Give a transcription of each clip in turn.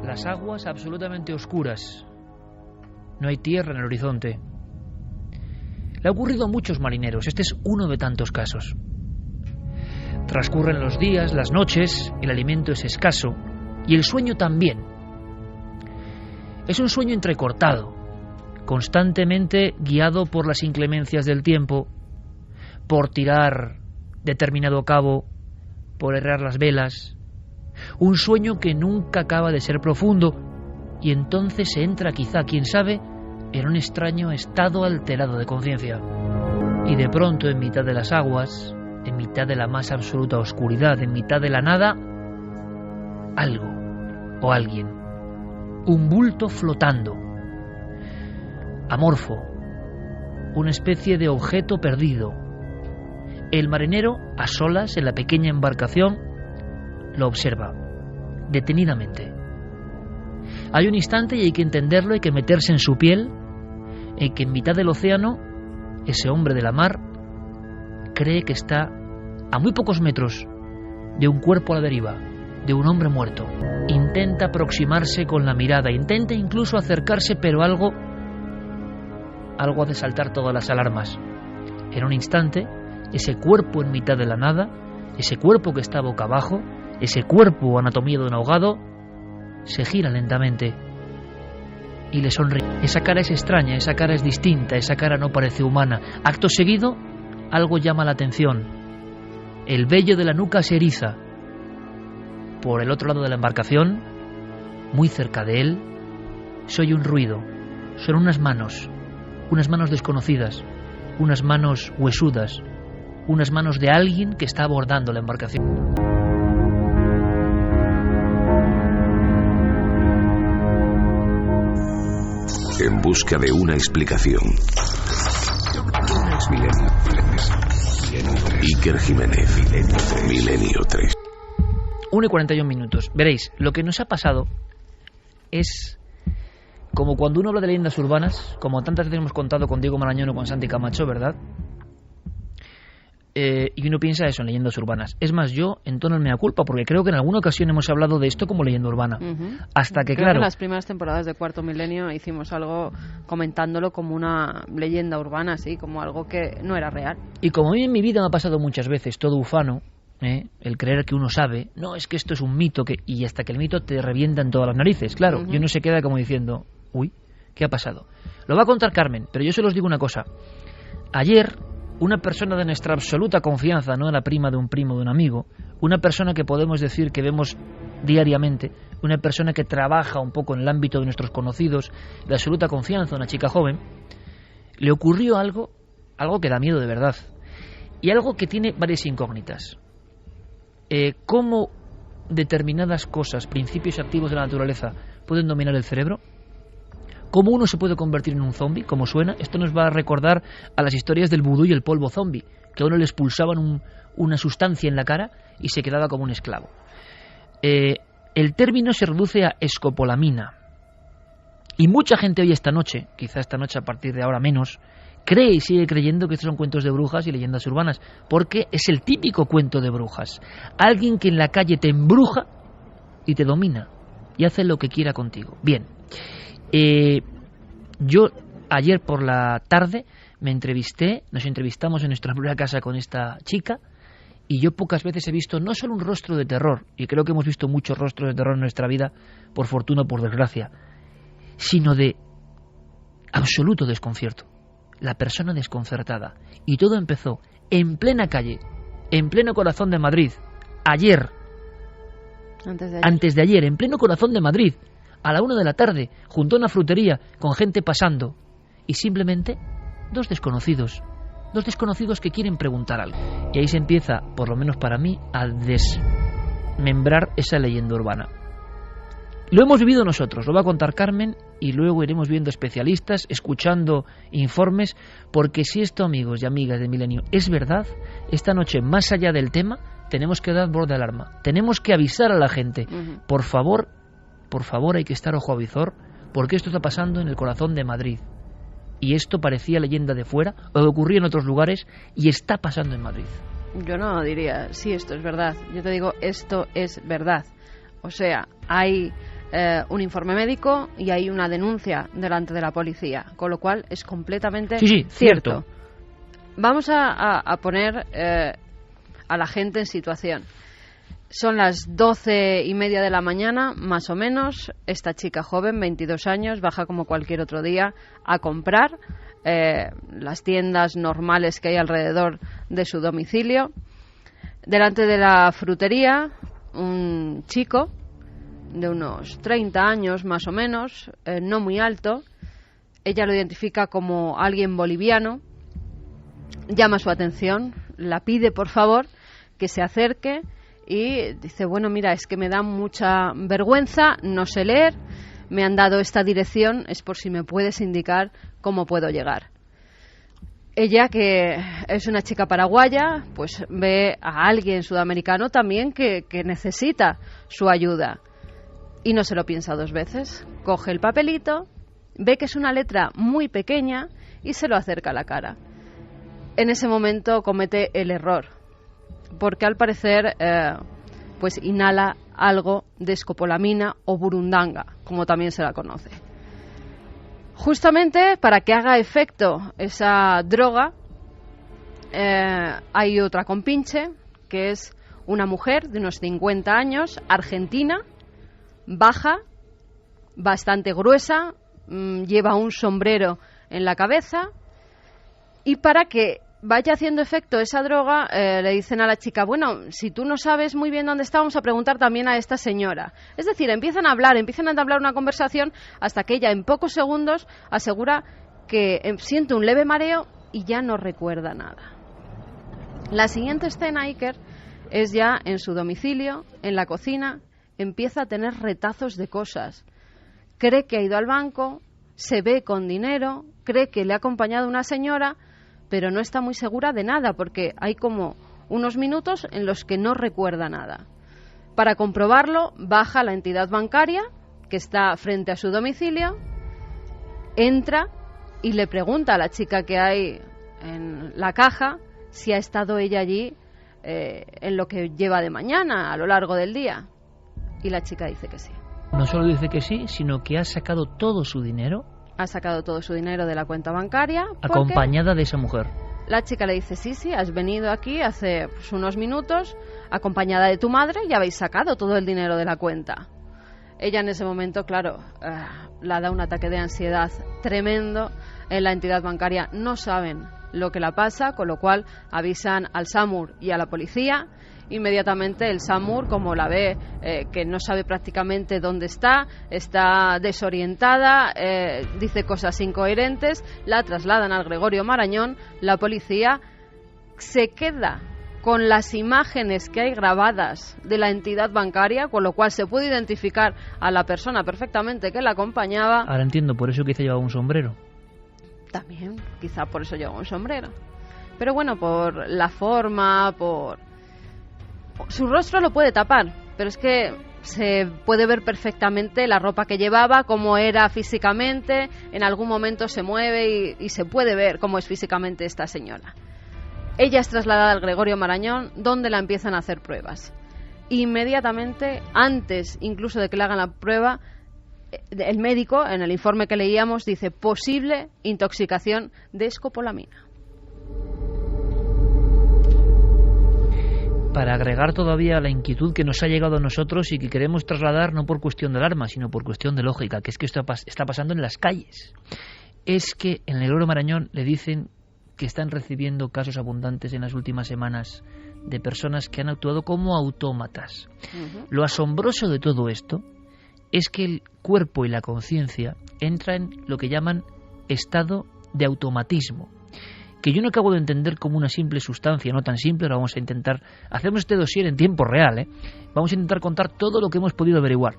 Las aguas absolutamente oscuras. No hay tierra en el horizonte. Le ha ocurrido a muchos marineros. Este es uno de tantos casos. Transcurren los días, las noches, el alimento es escaso y el sueño también. Es un sueño entrecortado, constantemente guiado por las inclemencias del tiempo, por tirar determinado cabo, por errar las velas. Un sueño que nunca acaba de ser profundo y entonces se entra, quizá, quién sabe, en un extraño estado alterado de conciencia. Y de pronto, en mitad de las aguas, en mitad de la más absoluta oscuridad, en mitad de la nada, algo o alguien, un bulto flotando, amorfo, una especie de objeto perdido. El marinero, a solas en la pequeña embarcación, lo observa detenidamente. Hay un instante y hay que entenderlo, hay que meterse en su piel, en que en mitad del océano ese hombre de la mar cree que está a muy pocos metros de un cuerpo a la deriva, de un hombre muerto. Intenta aproximarse con la mirada, intenta incluso acercarse, pero algo hace saltar todas las alarmas. En un instante, ese cuerpo en mitad de la nada, ese cuerpo que está boca abajo, ese cuerpo anatomía de un ahogado, se gira lentamente y le sonríe. Esa cara es extraña, esa cara es distinta, esa cara no parece humana. Acto seguido, algo llama la atención. El vello de la nuca se eriza. Por el otro lado de la embarcación, muy cerca de él, se oye un ruido. Son unas manos desconocidas, unas manos huesudas, unas manos de alguien que está abordando la embarcación. En busca de una explicación. Iker Jiménez, Milenio 3. 1:41. Veréis, lo que nos ha pasado es como cuando uno habla de leyendas urbanas, como tantas veces hemos contado con Diego Marañón o con Santi Camacho, ¿verdad? Y uno piensa eso en leyendas urbanas. Es más, yo entono el mea culpa, porque creo que en alguna ocasión hemos hablado de esto como leyenda urbana. Hasta que, creo que en las primeras temporadas de Cuarto Milenio hicimos algo comentándolo como una leyenda urbana, sí, como algo que no era real. Y como a mí en mi vida me ha pasado muchas veces, todo ufano, el creer que uno sabe, no, es que esto es un mito, y hasta que el mito te revienta en todas las narices. Claro, y uno se queda como diciendo, uy, ¿qué ha pasado? Lo va a contar Carmen, pero yo solo os digo una cosa. Ayer, una persona de nuestra absoluta confianza, no la prima de un primo, de un amigo, una persona que podemos decir que vemos diariamente, una persona que trabaja un poco en el ámbito de nuestros conocidos, de absoluta confianza, una chica joven, le ocurrió algo que da miedo de verdad, y algo que tiene varias incógnitas. ¿Cómo determinadas cosas, principios activos de la naturaleza, pueden dominar el cerebro? ¿Cómo uno se puede convertir en un zombie? ¿Cómo suena? Esto nos va a recordar a las historias del vudú y el polvo zombie, que a uno le expulsaban una sustancia en la cara y se quedaba como un esclavo. El término se reduce a escopolamina. Y mucha gente hoy esta noche, quizá esta noche a partir de ahora menos, cree y sigue creyendo que estos son cuentos de brujas y leyendas urbanas, porque es el típico cuento de brujas. Alguien que en la calle te embruja y te domina y hace lo que quiera contigo. Bien. Yo ayer por la tarde nos entrevistamos en nuestra propia casa con esta chica, y yo pocas veces he visto no solo un rostro de terror, y creo que hemos visto muchos rostros de terror en nuestra vida, por fortuna o por desgracia, sino de absoluto desconcierto. La persona desconcertada. Y todo empezó en plena calle, en pleno corazón de Madrid, antes de ayer, en pleno corazón de Madrid, a la 1 de la tarde, junto a una frutería, con gente pasando, y simplemente dos desconocidos que quieren preguntar algo. Y ahí se empieza, por lo menos para mí, a desmembrar esa leyenda urbana. Lo hemos vivido nosotros, lo va a contar Carmen, y luego iremos viendo especialistas, escuchando informes, porque si esto, amigos y amigas de Milenio, es verdad, esta noche, más allá del tema, tenemos que dar voz de alarma, tenemos que avisar a la gente. Por favor, hay que estar ojo a visor, porque esto está pasando en el corazón de Madrid. Y esto parecía leyenda de fuera, o ocurría en otros lugares, y está pasando en Madrid. Yo no diría, sí, esto es verdad. Yo te digo, esto es verdad. O sea, hay un informe médico y hay una denuncia delante de la policía, con lo cual es completamente cierto. Vamos a poner a la gente en situación. Son las 12:30 de la mañana, más o menos. Esta chica joven, 22 años, baja como cualquier otro día a comprar las tiendas normales que hay alrededor de su domicilio. Delante de la frutería, un chico de unos 30 años más o menos, no muy alto. Ella lo identifica como alguien boliviano. Llama su atención, la pide por favor que se acerque y dice, bueno, mira, es que me da mucha vergüenza, no sé leer, me han dado esta dirección, es por si me puedes indicar cómo puedo llegar. Ella, que es una chica paraguaya, pues ve a alguien sudamericano también que necesita su ayuda y no se lo piensa dos veces. Coge el papelito, ve que es una letra muy pequeña y se lo acerca a la cara. En ese momento comete el error, porque al parecer pues inhala algo de escopolamina o burundanga, como también se la conoce. Justamente para que haga efecto esa droga, hay otra compinche, que es una mujer de unos 50 años, argentina, baja, bastante gruesa, lleva un sombrero en la cabeza, y para que vaya haciendo efecto esa droga, le dicen a la chica, bueno, si tú no sabes muy bien dónde está, vamos a preguntar también a esta señora. Es decir, empiezan a entablar una conversación hasta que ella en pocos segundos asegura que siente un leve mareo y ya no recuerda nada. La siguiente escena, Iker, es ya en su domicilio, en la cocina, empieza a tener retazos de cosas. Cree que ha ido al banco, se ve con dinero, cree que le ha acompañado una señora, pero no está muy segura de nada porque hay como unos minutos en los que no recuerda nada. Para comprobarlo, baja a la entidad bancaria que está frente a su domicilio, entra y le pregunta a la chica que hay en la caja si ha estado ella allí en lo que lleva de mañana, a lo largo del día. Y la chica dice que sí. No solo dice que sí, sino que ha sacado todo su dinero. Ha sacado todo su dinero de la cuenta bancaria. Acompañada de esa mujer. La chica le dice, sí, has venido aquí hace unos minutos, acompañada de tu madre, y habéis sacado todo el dinero de la cuenta. Ella en ese momento, claro, la da un ataque de ansiedad tremendo. En la entidad bancaria no saben lo que la pasa, con lo cual avisan al SAMUR y a la policía. Inmediatamente el SAMUR, como la ve que no sabe prácticamente dónde está desorientada, dice cosas incoherentes, la trasladan al Gregorio Marañón. La policía se queda con las imágenes que hay grabadas de la entidad bancaria, con lo cual se puede identificar a la persona perfectamente que la acompañaba. Ahora entiendo, por eso quizá llevaba un sombrero. También, quizá por eso llevaba un sombrero. Pero bueno, por la forma, su rostro lo puede tapar, pero es que se puede ver perfectamente la ropa que llevaba, cómo era físicamente. En algún momento se mueve y se puede ver cómo es físicamente esta señora. Ella es trasladada al Gregorio Marañón, donde la empiezan a hacer pruebas. Inmediatamente, antes incluso de que le hagan la prueba, el médico, en el informe que leíamos, dice posible intoxicación de escopolamina. Para agregar todavía la inquietud que nos ha llegado a nosotros y que queremos trasladar no por cuestión de alarma, sino por cuestión de lógica, que es que esto está pasando en las calles. Es que en el Gregorio Marañón le dicen que están recibiendo casos abundantes en las últimas semanas de personas que han actuado como autómatas. Uh-huh. Lo asombroso de todo esto es que el cuerpo y la conciencia entran en lo que llaman estado de automatismo, que yo no acabo de entender como una simple sustancia, no tan simple. Ahora vamos a intentar, hacemos este dossier en tiempo real, vamos a intentar contar todo lo que hemos podido averiguar.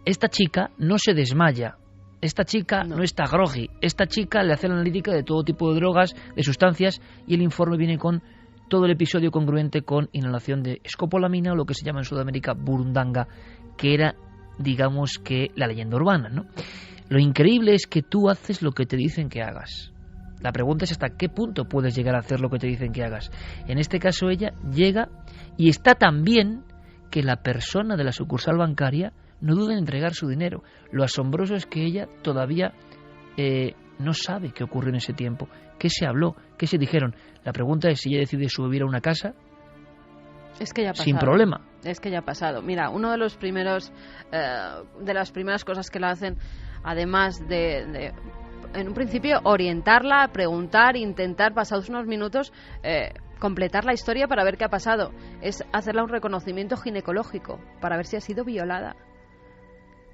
Esta chica no se desmaya, esta chica no está groggy, esta chica le hace la analítica de todo tipo de drogas, de sustancias, y el informe viene con todo el episodio congruente con inhalación de escopolamina, o lo que se llama en Sudamérica burundanga, que era, digamos, que la leyenda urbana, ¿no? Lo increíble es que tú haces lo que te dicen que hagas. La pregunta es hasta qué punto puedes llegar a hacer lo que te dicen que hagas. En este caso ella llega y está tan bien que la persona de la sucursal bancaria no duda en entregar su dinero. Lo asombroso es que ella todavía no sabe qué ocurrió en ese tiempo, qué se habló, qué se dijeron. La pregunta es si ella decide subir a una casa. Es que ya ha pasado. Sin problema. Es que ya ha pasado. Mira, uno de los primeros, de las primeras cosas que la hacen, además de en un principio orientarla, preguntar, intentar, pasados unos minutos, completar la historia para ver qué ha pasado, es hacerle un reconocimiento ginecológico para ver si ha sido violada.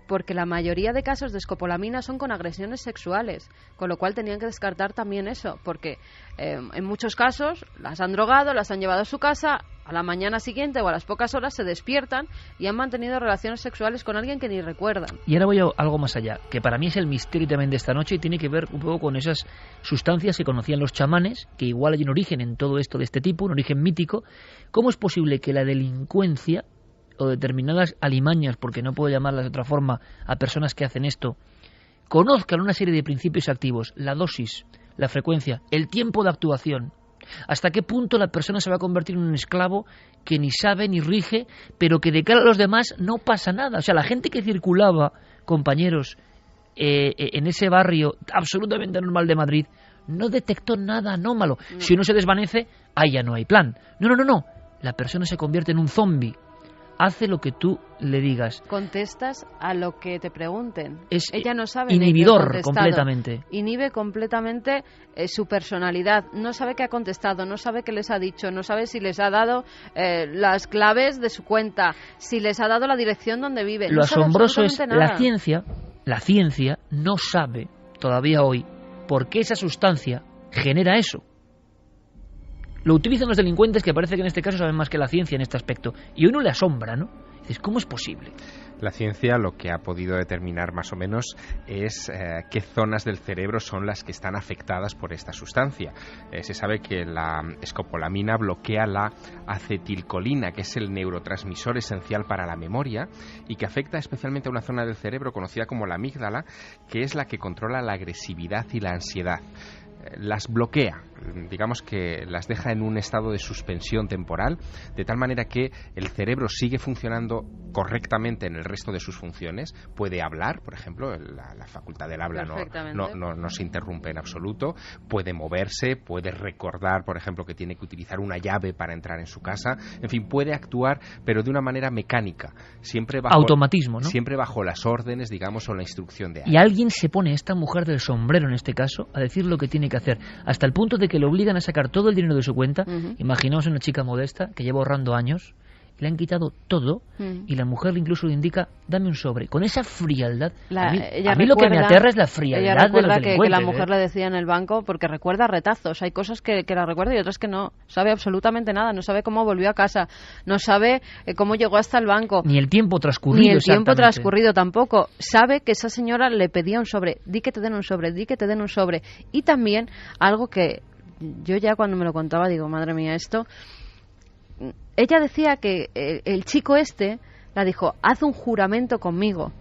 Porque la mayoría de casos de escopolamina son con agresiones sexuales, con lo cual tenían que descartar también eso, porque en muchos casos las han drogado, las han llevado a su casa, a la mañana siguiente o a las pocas horas se despiertan y han mantenido relaciones sexuales con alguien que ni recuerdan. Y ahora voy a algo más allá, que para mí es el misterio también de esta noche y tiene que ver un poco con esas sustancias que conocían los chamanes, que igual hay un origen en todo esto de este tipo, un origen mítico. ¿Cómo es posible que la delincuencia o determinadas alimañas, porque no puedo llamarlas de otra forma, a personas que hacen esto, conozcan una serie de principios activos, la dosis, la frecuencia, el tiempo de actuación? ¿Hasta qué punto la persona se va a convertir en un esclavo que ni sabe ni rige, pero que de cara a los demás no pasa nada? O sea, la gente que circulaba, compañeros, en ese barrio absolutamente normal de Madrid, no detectó nada anómalo. No. Si uno se desvanece, ahí ya no hay plan. No. La persona se convierte en un zombi. Hace lo que tú le digas. Contestas a lo que te pregunten. Ella no sabe. Inhibidor completamente. Inhibe completamente su personalidad. No sabe qué ha contestado, no sabe qué les ha dicho, no sabe si les ha dado las claves de su cuenta, si les ha dado la dirección donde vive. Lo asombroso es la ciencia no sabe todavía hoy por qué esa sustancia genera eso. Lo utilizan los delincuentes, que parece que en este caso saben más que la ciencia en este aspecto. Y a uno le asombra, ¿no? Dices, ¿cómo es posible? La ciencia lo que ha podido determinar más o menos es qué zonas del cerebro son las que están afectadas por esta sustancia. Se sabe que la escopolamina bloquea la acetilcolina, que es el neurotransmisor esencial para la memoria y que afecta especialmente a una zona del cerebro conocida como la amígdala, que es la que controla la agresividad y la ansiedad. Las bloquea, digamos que las deja en un estado de suspensión temporal, de tal manera que el cerebro sigue funcionando correctamente en el resto de sus funciones. Puede hablar, por ejemplo, la facultad del habla no se interrumpe en absoluto, puede moverse, puede recordar, por ejemplo, que tiene que utilizar una llave para entrar en su casa, en fin, puede actuar, pero de una manera mecánica, siempre bajo automatismo, ¿no? Siempre bajo las órdenes, digamos, o la instrucción de alguien. Y alguien se pone, esta mujer del sombrero en este caso, a decir lo que tiene que hacer, hasta el punto de que le obligan a sacar todo el dinero de su cuenta. Imaginaos una chica modesta que lleva ahorrando años, le han quitado todo y la mujer incluso le indica, dame un sobre, con esa frialdad. A mí lo que me aterra es la frialdad de los delincuentes. Que la mujer le decía en el banco, porque recuerda retazos, hay cosas que la recuerda y otras que no sabe absolutamente nada, no sabe cómo volvió a casa, no sabe cómo llegó hasta el banco, ni el tiempo transcurrido tampoco. Sabe que esa señora le pedía un sobre, di que te den un sobre. Y también algo que yo ya cuando me lo contaba digo, madre mía, esto. Ella decía que el chico la dijo, haz un juramento conmigo,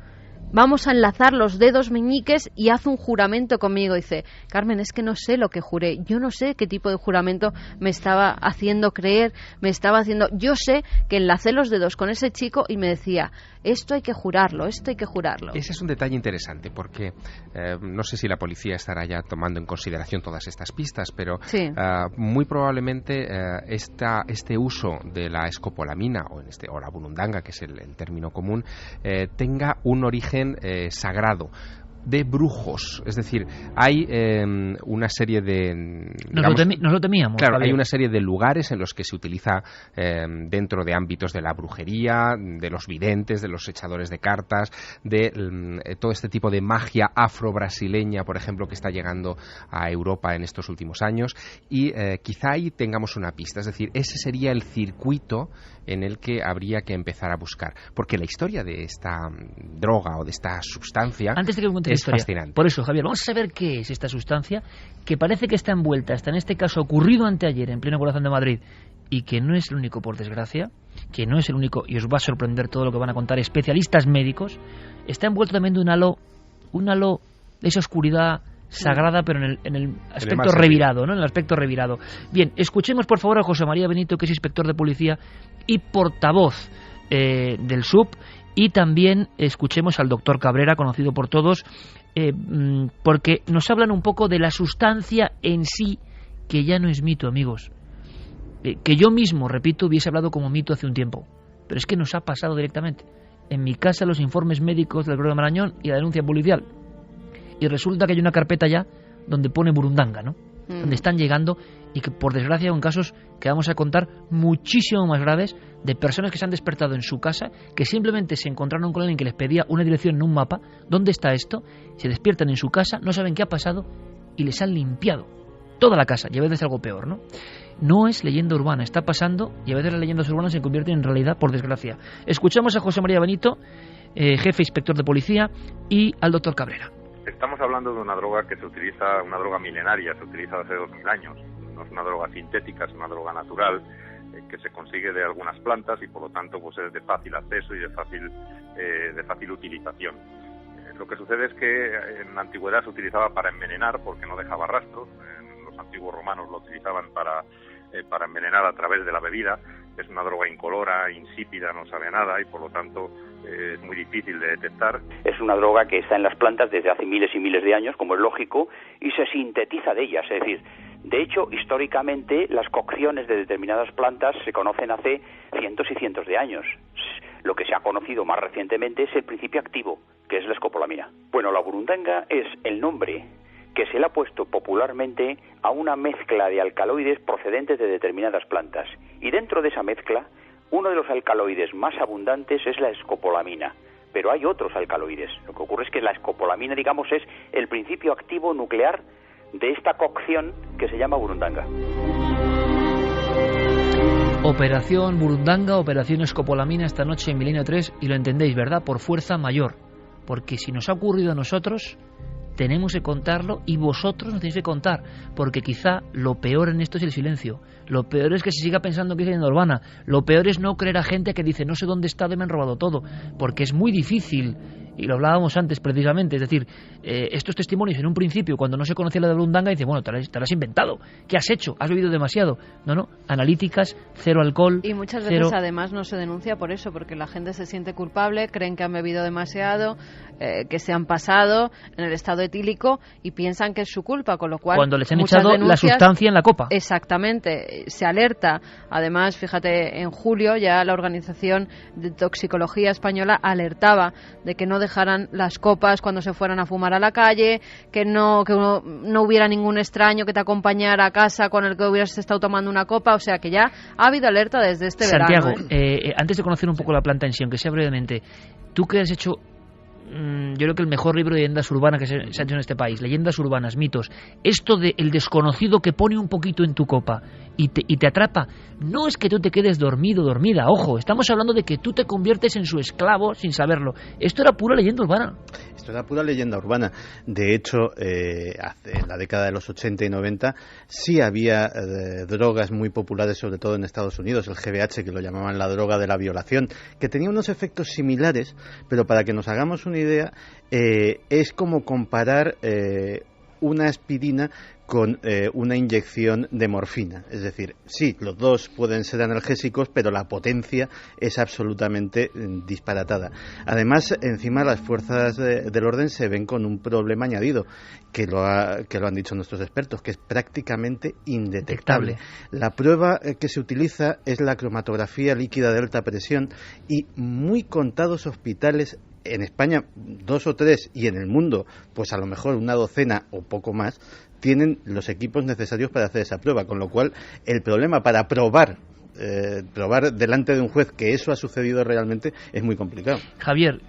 vamos a enlazar los dedos meñiques y haz un juramento conmigo. Dice, Carmen, es que no sé lo que juré, yo no sé qué tipo de juramento me estaba haciendo creer, yo sé que enlacé los dedos con ese chico y me decía, esto hay que jurarlo. Ese es un detalle interesante porque no sé si la policía estará ya tomando en consideración todas estas pistas, pero sí. Muy probablemente este uso de la escopolamina o la burundanga, que es el término común, tenga un origen sagrado, de brujos, es decir, hay una serie de... Nos lo temíamos. Claro, hay una serie de lugares en los que se utiliza dentro de ámbitos de la brujería, de los videntes, de los echadores de cartas, de todo este tipo de magia afro-brasileña, por ejemplo, que está llegando a Europa en estos últimos años, y quizá ahí tengamos una pista, es decir, ese sería el circuito en el que habría que empezar a buscar, porque la historia de esta droga o de esta sustancia... Antes de que me cuentes es fascinante. Por eso, Javier, vamos a saber qué es esta sustancia que parece que está envuelta, hasta en este caso ocurrido anteayer en pleno corazón de Madrid, y que no es el único, por desgracia, que no es el único, y os va a sorprender todo lo que van a contar especialistas médicos. Está envuelto también de un halo de esa oscuridad sagrada, pero en el aspecto revirado, ¿no? En el aspecto revirado. Bien, escuchemos por favor a José María Benito, que es inspector de policía y portavoz del SUB, y también escuchemos al doctor Cabrera, conocido por todos, porque nos hablan un poco de la sustancia en sí, que ya no es mito, amigos. Que yo mismo, repito, hubiese hablado como mito hace un tiempo, pero es que nos ha pasado directamente. En mi casa los informes médicos del Gregorio de Marañón y la denuncia policial, y resulta que hay una carpeta ya donde pone burundanga, ¿no? Donde están llegando, y que por desgracia en casos que vamos a contar muchísimo más graves, de personas que se han despertado en su casa, que simplemente se encontraron con alguien que les pedía una dirección en un mapa. ¿Dónde está esto? Se despiertan en su casa, no saben qué ha pasado y les han limpiado toda la casa, y a veces algo peor, ¿no? No es leyenda urbana, está pasando, y a veces las leyendas urbanas se convierten en realidad, por desgracia. Escuchamos a José María Benito, jefe inspector de policía, y al doctor Cabrera. Estamos hablando de una droga que se utiliza, una droga milenaria, se utiliza hace 2000 años. No es una droga sintética, es una droga natural que se consigue de algunas plantas y por lo tanto pues es de fácil acceso y de fácil utilización. Lo que sucede es que en la antigüedad se utilizaba para envenenar porque no dejaba rastros. Los antiguos romanos lo utilizaban para envenenar a través de la bebida. Es una droga incolora, insípida, no sabe nada y por lo tanto es muy difícil de detectar. Es una droga que está en las plantas desde hace miles y miles de años, como es lógico, y se sintetiza de ellas. Es decir, de hecho, históricamente las cocciones de determinadas plantas se conocen hace cientos y cientos de años. Lo que se ha conocido más recientemente es el principio activo, que es la escopolamina. Bueno, la burundanga es el nombre que se le ha puesto popularmente a una mezcla de alcaloides procedentes de determinadas plantas. Y dentro de esa mezcla, uno de los alcaloides más abundantes es la escopolamina. Pero hay otros alcaloides. Lo que ocurre es que la escopolamina, digamos, es el principio activo nuclear de esta cocción que se llama burundanga. Operación Burundanga, operación Escopolamina esta noche en Milenio 3, y lo entendéis, ¿verdad? Por fuerza mayor. Porque si nos ha ocurrido a nosotros, tenemos que contarlo, y vosotros nos tenéis que contar, porque quizá lo peor en esto es el silencio. Lo peor es que se siga pensando que es leyenda urbana. Lo peor es no creer a gente que dice no sé dónde he estado y me han robado todo, porque es muy difícil, y lo hablábamos antes precisamente, es decir, estos testimonios en un principio, cuando no se conocía la de Burundanga, dice bueno, te lo has inventado, ¿qué has hecho? ¿Has bebido demasiado? No, analíticas, cero alcohol. Y muchas veces además no se denuncia por eso, porque la gente se siente culpable, creen que han bebido demasiado, que se han pasado en el estado etílico y piensan que es su culpa, con lo cual cuando les han echado la sustancia en la copa. Exactamente, se alerta. Además, fíjate, en julio ya la Organización de Toxicología Española alertaba de que no dejaran las copas cuando se fueran a fumar a la calle, que no hubiera ningún extraño que te acompañara a casa con el que hubieras estado tomando una copa. O sea que ya ha habido alerta desde este Santiago, verano. Antes de conocer un poco la planta en sí, aunque sea brevemente, tú que has hecho yo creo que el mejor libro de leyendas urbanas que se ha hecho en este país, leyendas urbanas, mitos, esto de el desconocido que pone un poquito en tu copa y te atrapa, no es que tú te quedes dormido, dormida, ojo, estamos hablando de que tú te conviertes en su esclavo sin saberlo. Esto era pura leyenda urbana. Esto era pura leyenda urbana. De hecho, en la década de los 80 y 90 sí había drogas muy populares, sobre todo en Estados Unidos, el GBH, que lo llamaban la droga de la violación, que tenía unos efectos similares, pero para que nos hagamos una idea, es como comparar una aspirina con una inyección de morfina. Es decir, sí, los dos pueden ser analgésicos, pero la potencia es absolutamente disparatada. Además, encima las fuerzas del orden se ven con un problema añadido, que lo han dicho nuestros expertos, que es prácticamente indetectable. La prueba que se utiliza es la cromatografía líquida de alta presión, y muy contados hospitales, en España 2 o 3, y en el mundo pues a lo mejor una docena o poco más, tienen los equipos necesarios para hacer esa prueba, con lo cual el problema para probar delante de un juez que eso ha sucedido realmente es muy complicado. Javier,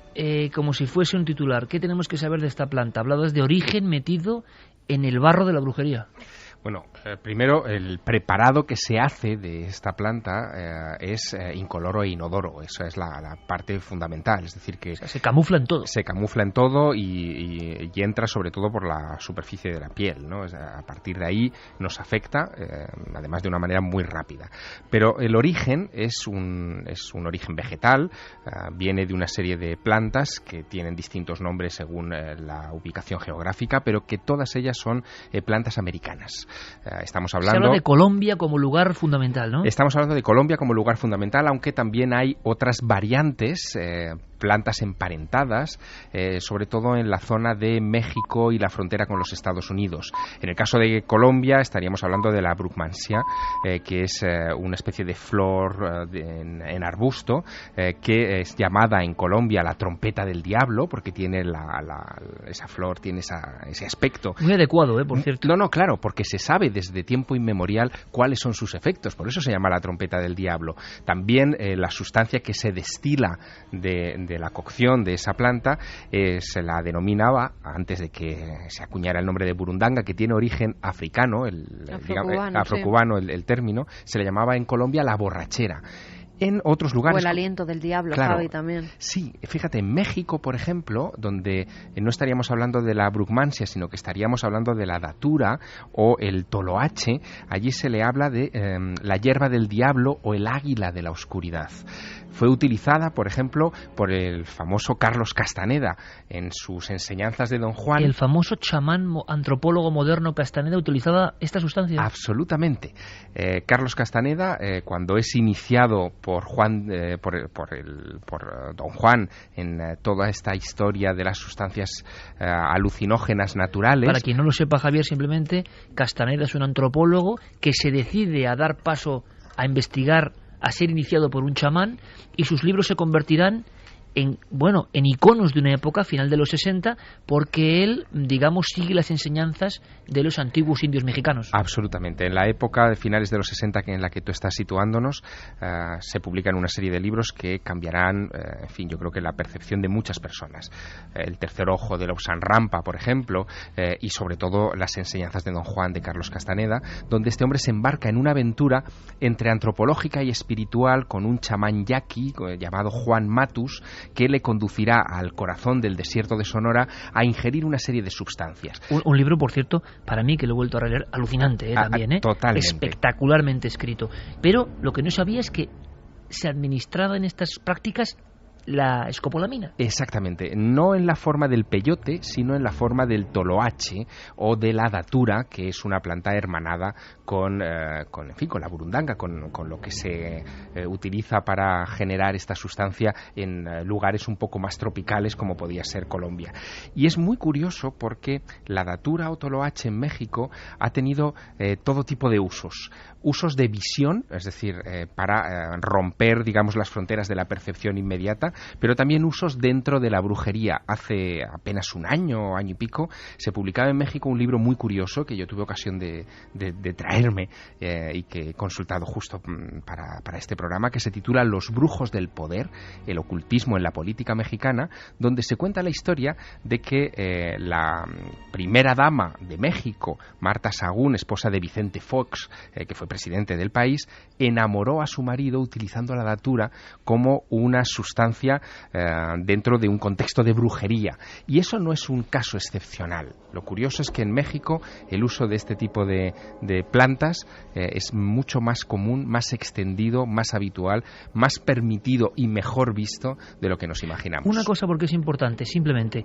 como si fuese un titular, ¿qué tenemos que saber de esta planta? Hablabas de origen metido en el barro de la brujería. Bueno, primero, el preparado que se hace de esta planta es incoloro e inodoro. Esa es la parte fundamental. Es decir, que se camufla en todo. Se camufla en todo y entra sobre todo por la superficie de la piel, ¿no? A partir de ahí nos afecta, además de una manera muy rápida. Pero el origen es un origen vegetal, viene de una serie de plantas que tienen distintos nombres según la ubicación geográfica, pero que todas ellas son plantas americanas. Estamos Se hablando habla de Colombia como lugar fundamental, ¿no? Estamos hablando de Colombia como lugar fundamental, aunque también hay otras variantes, plantas emparentadas, sobre todo en la zona de México y la frontera con los Estados Unidos. En el caso de Colombia estaríamos hablando de la Brugmansia, que es una especie de flor en arbusto, que es llamada en Colombia la trompeta del diablo, porque tiene esa flor, tiene ese aspecto. Muy adecuado, por cierto. No, claro, porque se sabe desde tiempo inmemorial cuáles son sus efectos, por eso se llama la trompeta del diablo. También la sustancia que se destila de la cocción de esa planta se la denominaba, antes de que se acuñara el nombre de burundanga, que tiene origen africano, afrocubano, sí. el término, se le llamaba en Colombia la borrachera. En otros lugares... O el aliento del diablo, claro, Javi, también. Sí, fíjate, en México, por ejemplo, donde no estaríamos hablando de la brugmansia, sino que estaríamos hablando de la datura o el toloache, allí se le habla de la hierba del diablo o el águila de la oscuridad. Fue utilizada, por ejemplo, por el famoso Carlos Castaneda en sus enseñanzas de Don Juan. El famoso chamán antropólogo moderno Castaneda utilizaba esta sustancia. Absolutamente. Carlos Castaneda, cuando es iniciado por Don Juan en toda esta historia de las sustancias alucinógenas naturales. Para quien no lo sepa, Javier, simplemente Castaneda es un antropólogo que se decide a dar paso a investigar, a ser iniciado por un chamán, y sus libros se convertirán en iconos de una época, final de los 60, porque él, digamos, sigue las enseñanzas de los antiguos indios mexicanos. Absolutamente. En la época de finales de los 60 en la que tú estás situándonos, se publican una serie de libros que cambiarán, en fin, yo creo que la percepción de muchas personas. El tercer ojo de Lausanne Rampa, por ejemplo, y sobre todo las enseñanzas de Don Juan de Carlos Castaneda, donde este hombre se embarca en una aventura entre antropológica y espiritual con un chamán yaqui llamado Juan Matus, que le conducirá al corazón del desierto de Sonora a ingerir una serie de sustancias. Un libro, por cierto, para mí, que lo he vuelto a releer, alucinante también, Totalmente. Espectacularmente escrito. Pero lo que no sabía es que se administraba en estas prácticas la escopolamina. Exactamente, no en la forma del peyote, sino en la forma del toloache o de la datura, que es una planta hermanada con la burundanga, con lo que se utiliza para generar esta sustancia en lugares un poco más tropicales, como podía ser Colombia. Y es muy curioso porque la datura o toloache en México ha tenido todo tipo de usos de visión, es decir, para romper, digamos, las fronteras de la percepción inmediata, pero también usos dentro de la brujería. Hace apenas un año y pico se publicaba en México un libro muy curioso que yo tuve ocasión de traerme y que he consultado justo para este programa, que se titula Los brujos del poder, el ocultismo en la política mexicana, donde se cuenta la historia de que la primera dama de México, Marta Sagún, esposa de Vicente Fox, que fue presidente del país, enamoró a su marido utilizando la datura como una sustancia dentro de un contexto de brujería. Y eso no es un caso excepcional. Lo curioso es que en México el uso de este tipo de plantas es mucho más común, más extendido, más habitual, más permitido y mejor visto de lo que nos imaginamos. Una cosa, porque es importante, simplemente,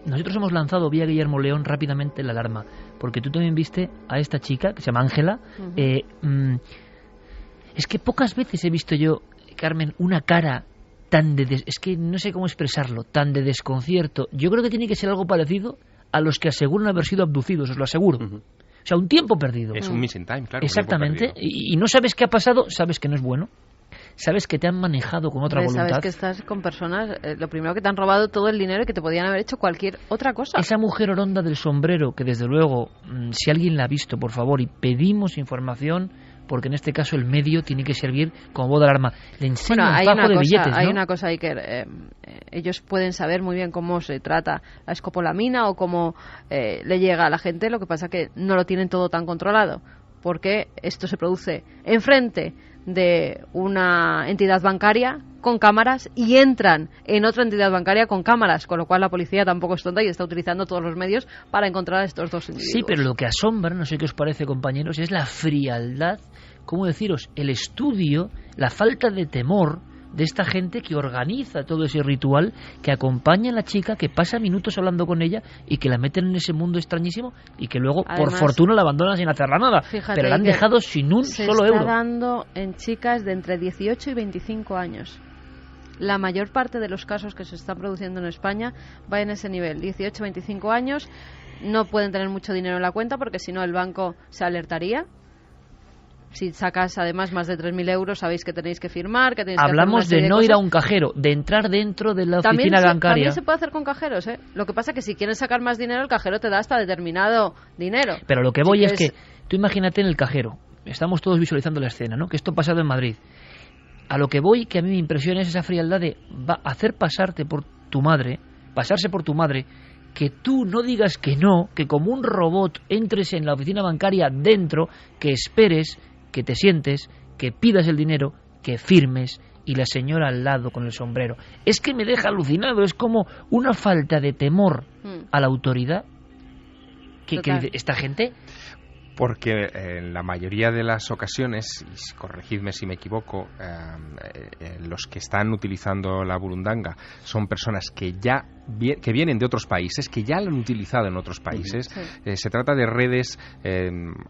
nosotros hemos lanzado vía Guillermo León rápidamente la alarma, porque tú también viste a esta chica que se llama Ángela. Es que pocas veces he visto yo, Carmen, una cara es que no sé cómo expresarlo, tan de desconcierto. Yo creo que tiene que ser algo parecido a los que aseguran haber sido abducidos, os lo aseguro. O sea, un tiempo perdido. Es un missing time, claro. Exactamente. Y no sabes qué ha pasado, sabes que no es bueno. Sabes que te han manejado con otra voluntad. Sabes que estás con personas, lo primero, que te han robado todo el dinero y que te podían haber hecho cualquier otra cosa. Esa mujer oronda del sombrero, que desde luego, si alguien la ha visto, por favor, y pedimos información, porque en este caso el medio tiene que servir como voz de alarma. Le enseño un fajo de billetes, ¿no? Hay una cosa ahí que ellos pueden saber muy bien cómo se trata la escopolamina o cómo le llega a la gente. Lo que pasa que no lo tienen todo tan controlado, porque esto se produce enfrente de una entidad bancaria con cámaras y entran en otra entidad bancaria con cámaras, con lo cual la policía tampoco es tonta y está utilizando todos los medios para encontrar a estos dos individuos. Sí, pero lo que asombra, no sé qué os parece, compañeros, es la frialdad, ¿cómo deciros? El estudio, la falta de temor de esta gente que organiza todo ese ritual, que acompaña a la chica, que pasa minutos hablando con ella y que la meten en ese mundo extrañísimo y que luego, además, por fortuna, la abandonan sin hacerla nada. Pero la han dejado sin un solo euro. Se está dando en chicas de entre 18 y 25 años. La mayor parte de los casos que se están produciendo en España va en ese nivel, 18-25 años, no pueden tener mucho dinero en la cuenta porque si no el banco se alertaría. Si sacas además más de 3.000 euros, sabéis que tenéis que firmar, que tenéis Hablamos que hacer de no ir a un cajero, de entrar dentro de la oficina bancaria. También se puede hacer con cajeros, ¿eh? Lo que pasa es que si quieres sacar más dinero, el cajero te da hasta determinado dinero. Pero lo que voy es que, tú imagínate en el cajero, estamos todos visualizando la escena, ¿no? Que esto ha pasado en Madrid. A lo que voy, que a mí me impresiona es esa frialdad de hacer pasarse por tu madre, que tú no digas que no, que como un robot entres en la oficina bancaria dentro, que esperes, que te sientes, que pidas el dinero, que firmes, y la señora al lado con el sombrero. Es que me deja alucinado, es como una falta de temor a la autoridad que dice esta gente. Porque en la mayoría de las ocasiones, y corregidme si me equivoco, los que están utilizando la burundanga son personas que vienen de otros países, que ya la han utilizado en otros países. Sí. Se trata de redes,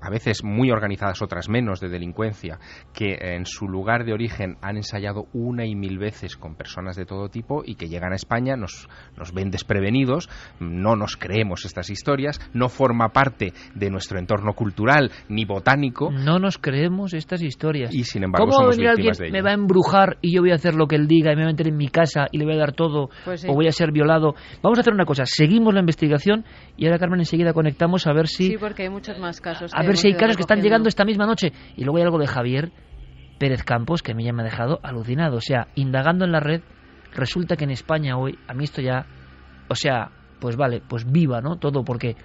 a veces muy organizadas, otras menos, de delincuencia, que en su lugar de origen han ensayado una y mil veces con personas de todo tipo y que llegan a España, nos ven desprevenidos, no nos creemos estas historias, no forma parte de nuestro entorno cultural ni botánico. No nos creemos estas historias. Y sin embargo ¿cómo somos va a venir víctimas alguien, de ello? me va a embrujar y yo voy a hacer lo que él diga y me va a meter en mi casa y le voy a dar todo, pues sí, o voy a ser violado? Vamos a hacer una cosa, seguimos la investigación y ahora, Carmen, enseguida conectamos a ver si... Sí, porque hay muchos más casos. A ver si hay casos que están llegando esta misma noche. Y luego hay algo de Javier Pérez Campos que a mí ya me ha dejado alucinado. O sea, indagando en la red, resulta que en España hoy, a mí esto ya... O sea, pues vale, pues viva, ¿no? Todo, porque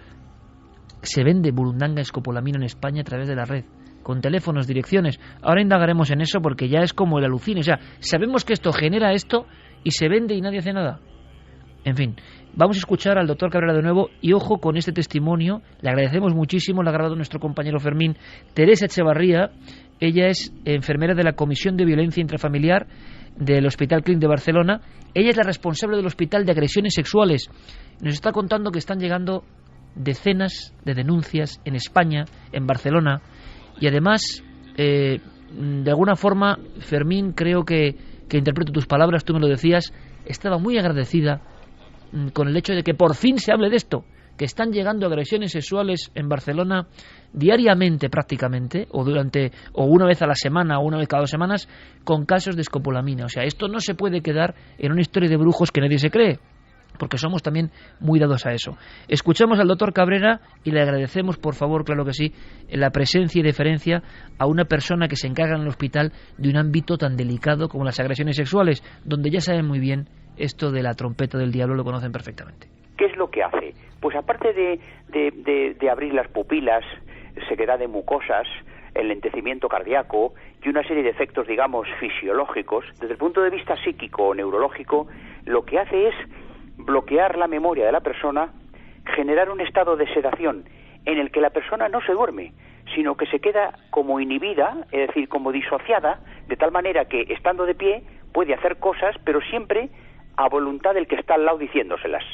se vende burundanga escopolamina en España a través de la red, con teléfonos, direcciones. Ahora indagaremos en eso porque ya es como el alucine. O sea, sabemos que esto genera esto y se vende y nadie hace nada. En fin, vamos a escuchar al doctor Cabrera de nuevo y ojo con este testimonio. Le agradecemos muchísimo, lo ha grabado nuestro compañero Fermín. Teresa Echevarría, ella es enfermera de la Comisión de Violencia Intrafamiliar del Hospital Clínic de Barcelona. Ella es la responsable del Hospital de Agresiones Sexuales. Nos está contando que están llegando decenas de denuncias en España, en Barcelona, y además, de alguna forma, Fermín, creo que interpreto tus palabras, tú me lo decías, estaba muy agradecida con el hecho de que por fin se hable de esto, que están llegando agresiones sexuales en Barcelona diariamente prácticamente, o una vez a la semana, o una vez cada 2 semanas, con casos de escopolamina. O sea, esto no se puede quedar en una historia de brujos que nadie se cree, porque somos también muy dados a eso. Escuchamos al doctor Cabrera y le agradecemos, por favor, claro que sí, la presencia y deferencia a una persona que se encarga en el hospital de un ámbito tan delicado como las agresiones sexuales, donde ya saben muy bien esto de la trompeta del diablo, lo conocen perfectamente. ¿Qué es lo que hace? Pues aparte de abrir las pupilas, sequedad de mucosas, enlentecimiento cardíaco y una serie de efectos, digamos, fisiológicos, desde el punto de vista psíquico o neurológico, lo que hace es bloquear la memoria de la persona, generar un estado de sedación en el que la persona no se duerme, sino que se queda como inhibida, es decir, como disociada, de tal manera que, estando de pie, puede hacer cosas, pero siempre a voluntad del que está al lado diciéndoselas.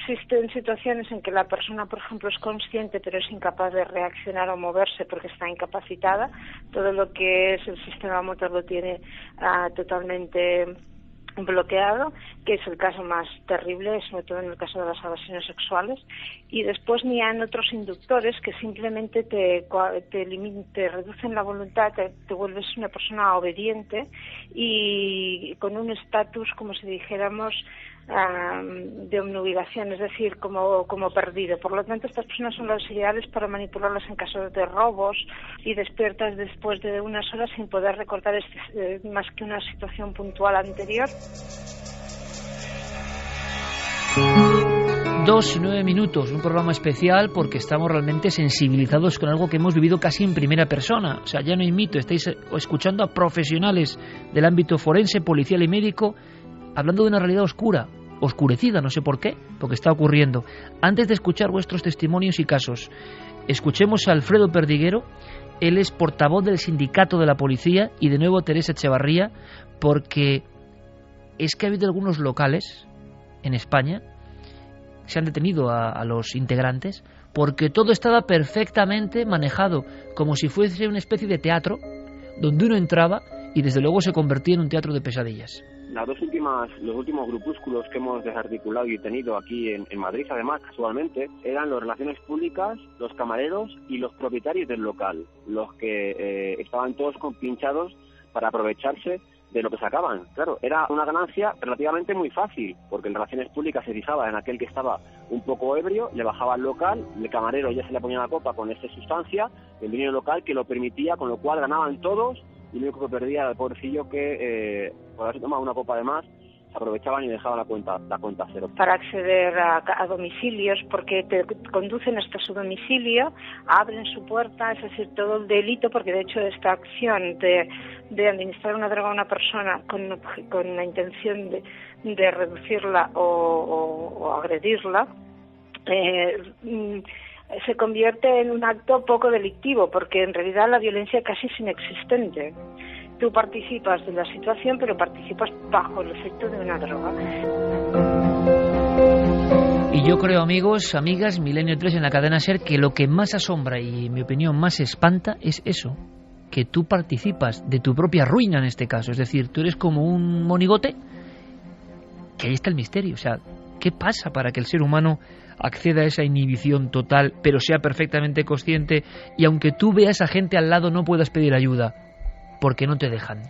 Existen situaciones en que la persona, por ejemplo, es consciente pero es incapaz de reaccionar o moverse porque está incapacitada. Todo lo que es el sistema motor lo tiene totalmente bloqueado, que es el caso más terrible, sobre todo en el caso de las agresiones sexuales. Y después ni hay otros inductores que simplemente te reducen la voluntad, te vuelves una persona obediente y con un estatus, como si dijéramos, de obnubilación, es decir, como perdido. Por lo tanto, estas personas son las ideales para manipularlas en caso de robos y despiertas después de unas horas sin poder recordar más que una situación puntual anterior. 2:09 minutos, un programa especial porque estamos realmente sensibilizados con algo que hemos vivido casi en primera persona. O sea, ya no hay mito, estáis escuchando a profesionales del ámbito forense, policial y médico hablando de una realidad oscurecida, no sé por qué, porque está ocurriendo. Antes de escuchar vuestros testimonios y casos, escuchemos a Alfredo Perdiguero. Él es portavoz del sindicato de la policía, y de nuevo Teresa Echevarría, porque es que ha habido algunos locales en España, se han detenido a los integrantes, porque todo estaba perfectamente manejado, como si fuese una especie de teatro, donde uno entraba y desde luego se convertía en un teatro de pesadillas. Los últimos grupúsculos que hemos desarticulado y tenido aquí en Madrid, además, casualmente, eran las relaciones públicas, los camareros y los propietarios del local, los que estaban todos compinchados para aprovecharse de lo que sacaban. Claro, era una ganancia relativamente muy fácil, porque en relaciones públicas se fijaba en aquel que estaba un poco ebrio, le bajaba al local, el camarero ya se le ponía la copa con esta sustancia, el dueño local que lo permitía, con lo cual ganaban todos, y lo único que perdía era el pobrecillo que por haberse tomado una copa de más, se aprovechaban y dejaban la cuenta cero. Para acceder a domicilios, porque te conducen hasta su domicilio, abren su puerta, es decir, todo el delito, porque de hecho esta acción de administrar una droga a una persona con la intención de reducirla o agredirla, se convierte en un acto poco delictivo, porque en realidad la violencia casi es inexistente. Tú participas de la situación, pero participas bajo el efecto de una droga. Y yo creo, amigos, amigas, Milenio 3 en la cadena SER, que lo que más asombra y, en mi opinión, más espanta es eso, que tú participas de tu propia ruina en este caso. Es decir, tú eres como un monigote, que ahí está el misterio. O sea, ¿qué pasa para que el ser humano acceda a esa inhibición total, pero sea perfectamente consciente y aunque tú veas a gente al lado no puedas pedir ayuda? Porque no te dejan.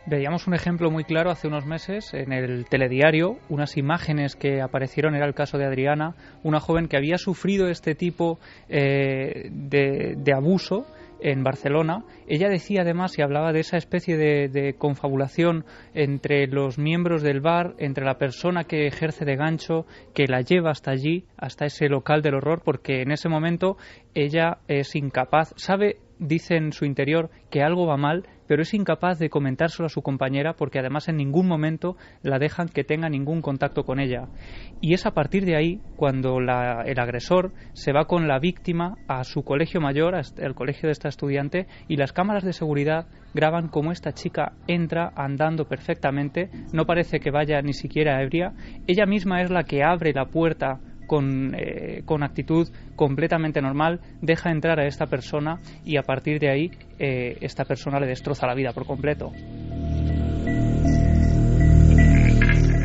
Veíamos un ejemplo muy claro hace unos meses en el telediario, unas imágenes que aparecieron, era el caso de Adriana, una joven que había sufrido este tipo de abuso en Barcelona. Ella decía además y hablaba de esa especie de confabulación entre los miembros del bar, entre la persona que ejerce de gancho, que la lleva hasta allí, hasta ese local del horror, porque en ese momento ella es incapaz, sabe, dice en su interior que algo va mal, pero es incapaz de comentárselo a su compañera porque además en ningún momento la dejan que tenga ningún contacto con ella. Y es a partir de ahí cuando el agresor se va con la víctima a su colegio mayor, al colegio de esta estudiante, y las cámaras de seguridad graban cómo esta chica entra andando perfectamente, no parece que vaya ni siquiera ebria, ella misma es la que abre la puerta con actitud completamente normal, deja entrar a esta persona y a partir de ahí esta persona le destroza la vida por completo.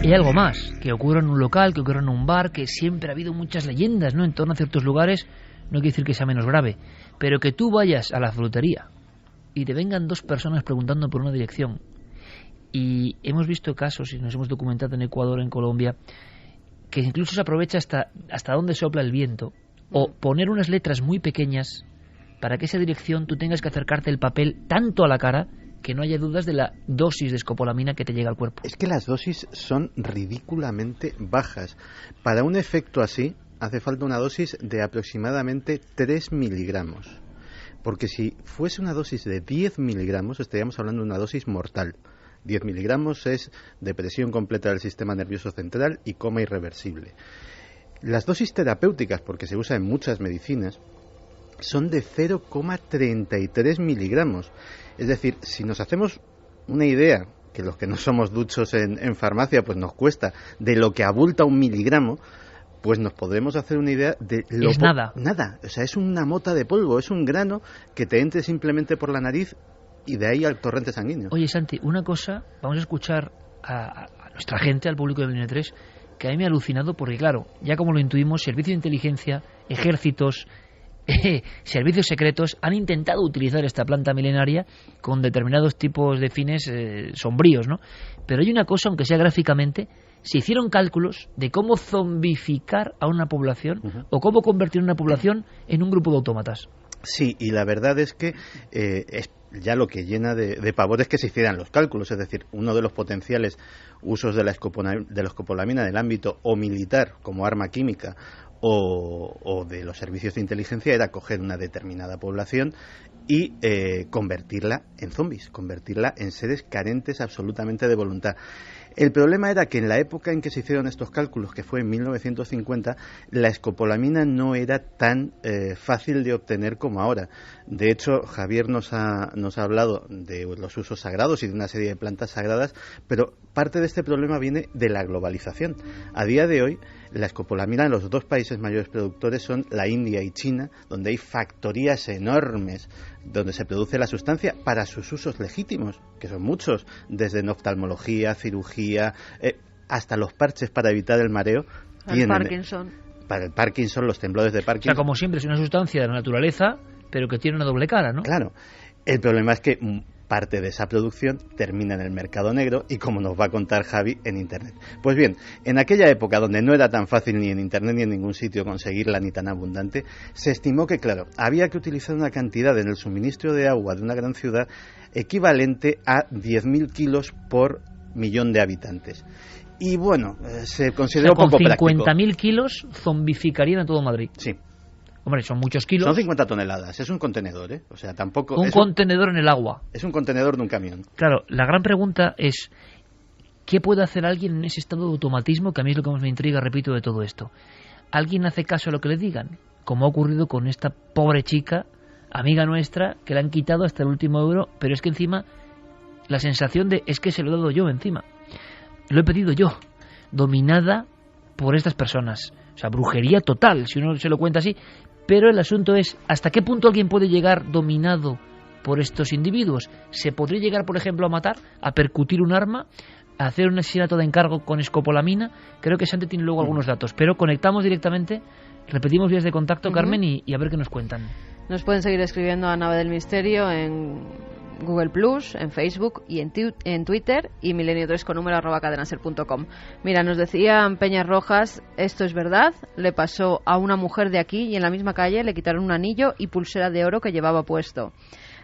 Y algo más, que ocurre en un local, que ocurre en un bar, que siempre ha habido muchas leyendas, ¿no?, en torno a ciertos lugares, no quiere decir que sea menos grave, pero que tú vayas a la frutería y te vengan dos personas preguntando por una dirección. Y hemos visto casos, y nos hemos documentado en Ecuador, en Colombia, que incluso se aprovecha hasta dónde sopla el viento, o poner unas letras muy pequeñas para que esa dirección tú tengas que acercarte el papel tanto a la cara que no haya dudas de la dosis de escopolamina que te llega al cuerpo. Es que las dosis son ridículamente bajas. Para un efecto así hace falta una dosis de aproximadamente 3 miligramos, porque si fuese una dosis de 10 miligramos estaríamos hablando de una dosis mortal. 10 miligramos es depresión completa del sistema nervioso central y coma irreversible. Las dosis terapéuticas, porque se usa en muchas medicinas, son de 0,33 miligramos. Es decir, si nos hacemos una idea, que los que no somos duchos en farmacia, pues nos cuesta, de lo que abulta un miligramo, pues nos podremos hacer una idea de lo es nada. Nada, o sea, es una mota de polvo, es un grano que te entre simplemente por la nariz y de ahí al torrente sanguíneo. Oye, Santi, una cosa, vamos a escuchar a nuestra gente, al público de Milenio 3, que a mí me ha alucinado porque, claro, ya como lo intuimos, servicios de inteligencia, ejércitos, servicios secretos han intentado utilizar esta planta milenaria con determinados tipos de fines sombríos, ¿no? Pero hay una cosa, aunque sea gráficamente, se hicieron cálculos de cómo zombificar a una población o cómo convertir una población en un grupo de autómatas. Sí, y la verdad es que es ya lo que llena de pavor es que se hicieran los cálculos, es decir, uno de los potenciales usos de la escopolamina en el ámbito o militar como arma química o de los servicios de inteligencia era coger una determinada población y convertirla en zombies, convertirla en seres carentes absolutamente de voluntad. El problema era que en la época en que se hicieron estos cálculos, que fue en 1950, la escopolamina no era tan fácil de obtener como ahora. De hecho, Javier nos ha hablado de los usos sagrados y de una serie de plantas sagradas, pero parte de este problema viene de la globalización. A día de hoy, la escopolamina en los 2 países mayores productores son la India y China, donde hay factorías enormes donde se produce la sustancia para sus usos legítimos, que son muchos, desde en oftalmología, cirugía, hasta los parches para evitar el mareo. El Parkinson. Para el Parkinson, los temblores de Parkinson. O sea, como siempre, es una sustancia de la naturaleza, pero que tiene una doble cara, ¿no? Claro. El problema es que parte de esa producción termina en el mercado negro y, como nos va a contar Javi, en Internet. Pues bien, en aquella época donde no era tan fácil ni en Internet ni en ningún sitio conseguirla ni tan abundante, se estimó que, claro, había que utilizar una cantidad en el suministro de agua de una gran ciudad equivalente a 10.000 kilos por millón de habitantes. Y bueno, se consideró poco práctico. Con 50.000 kilos zombificarían a todo Madrid. Sí. Hombre, son muchos kilos. Son 50 toneladas, es un contenedor, ¿eh? O sea, tampoco... Un contenedor en el agua. Es un contenedor de un camión. Claro, la gran pregunta es, ¿qué puede hacer alguien en ese estado de automatismo? Que a mí es lo que más me intriga, repito, de todo esto. ¿Alguien hace caso a lo que le digan? Como ha ocurrido con esta pobre chica, amiga nuestra, que le han quitado hasta el último euro, pero es que encima, la sensación de, es que se lo he dado yo encima. Lo he pedido yo, dominada por estas personas. O sea, brujería total, si uno se lo cuenta así. Pero el asunto es, ¿hasta qué punto alguien puede llegar dominado por estos individuos? ¿Se podría llegar, por ejemplo, a matar, a percutir un arma, a hacer un asesinato de encargo con escopolamina? Creo que Santi tiene luego algunos datos, pero conectamos directamente, repetimos vías de contacto, Carmen, y a ver qué nos cuentan. Nos pueden seguir escribiendo a Nave del Misterio en Google Plus, en Facebook y en Twitter, y milenio3 con número @cadenaser.com. Mira, nos decían Peñas Rojas, esto es verdad, le pasó a una mujer de aquí y en la misma calle le quitaron un anillo y pulsera de oro que llevaba puesto.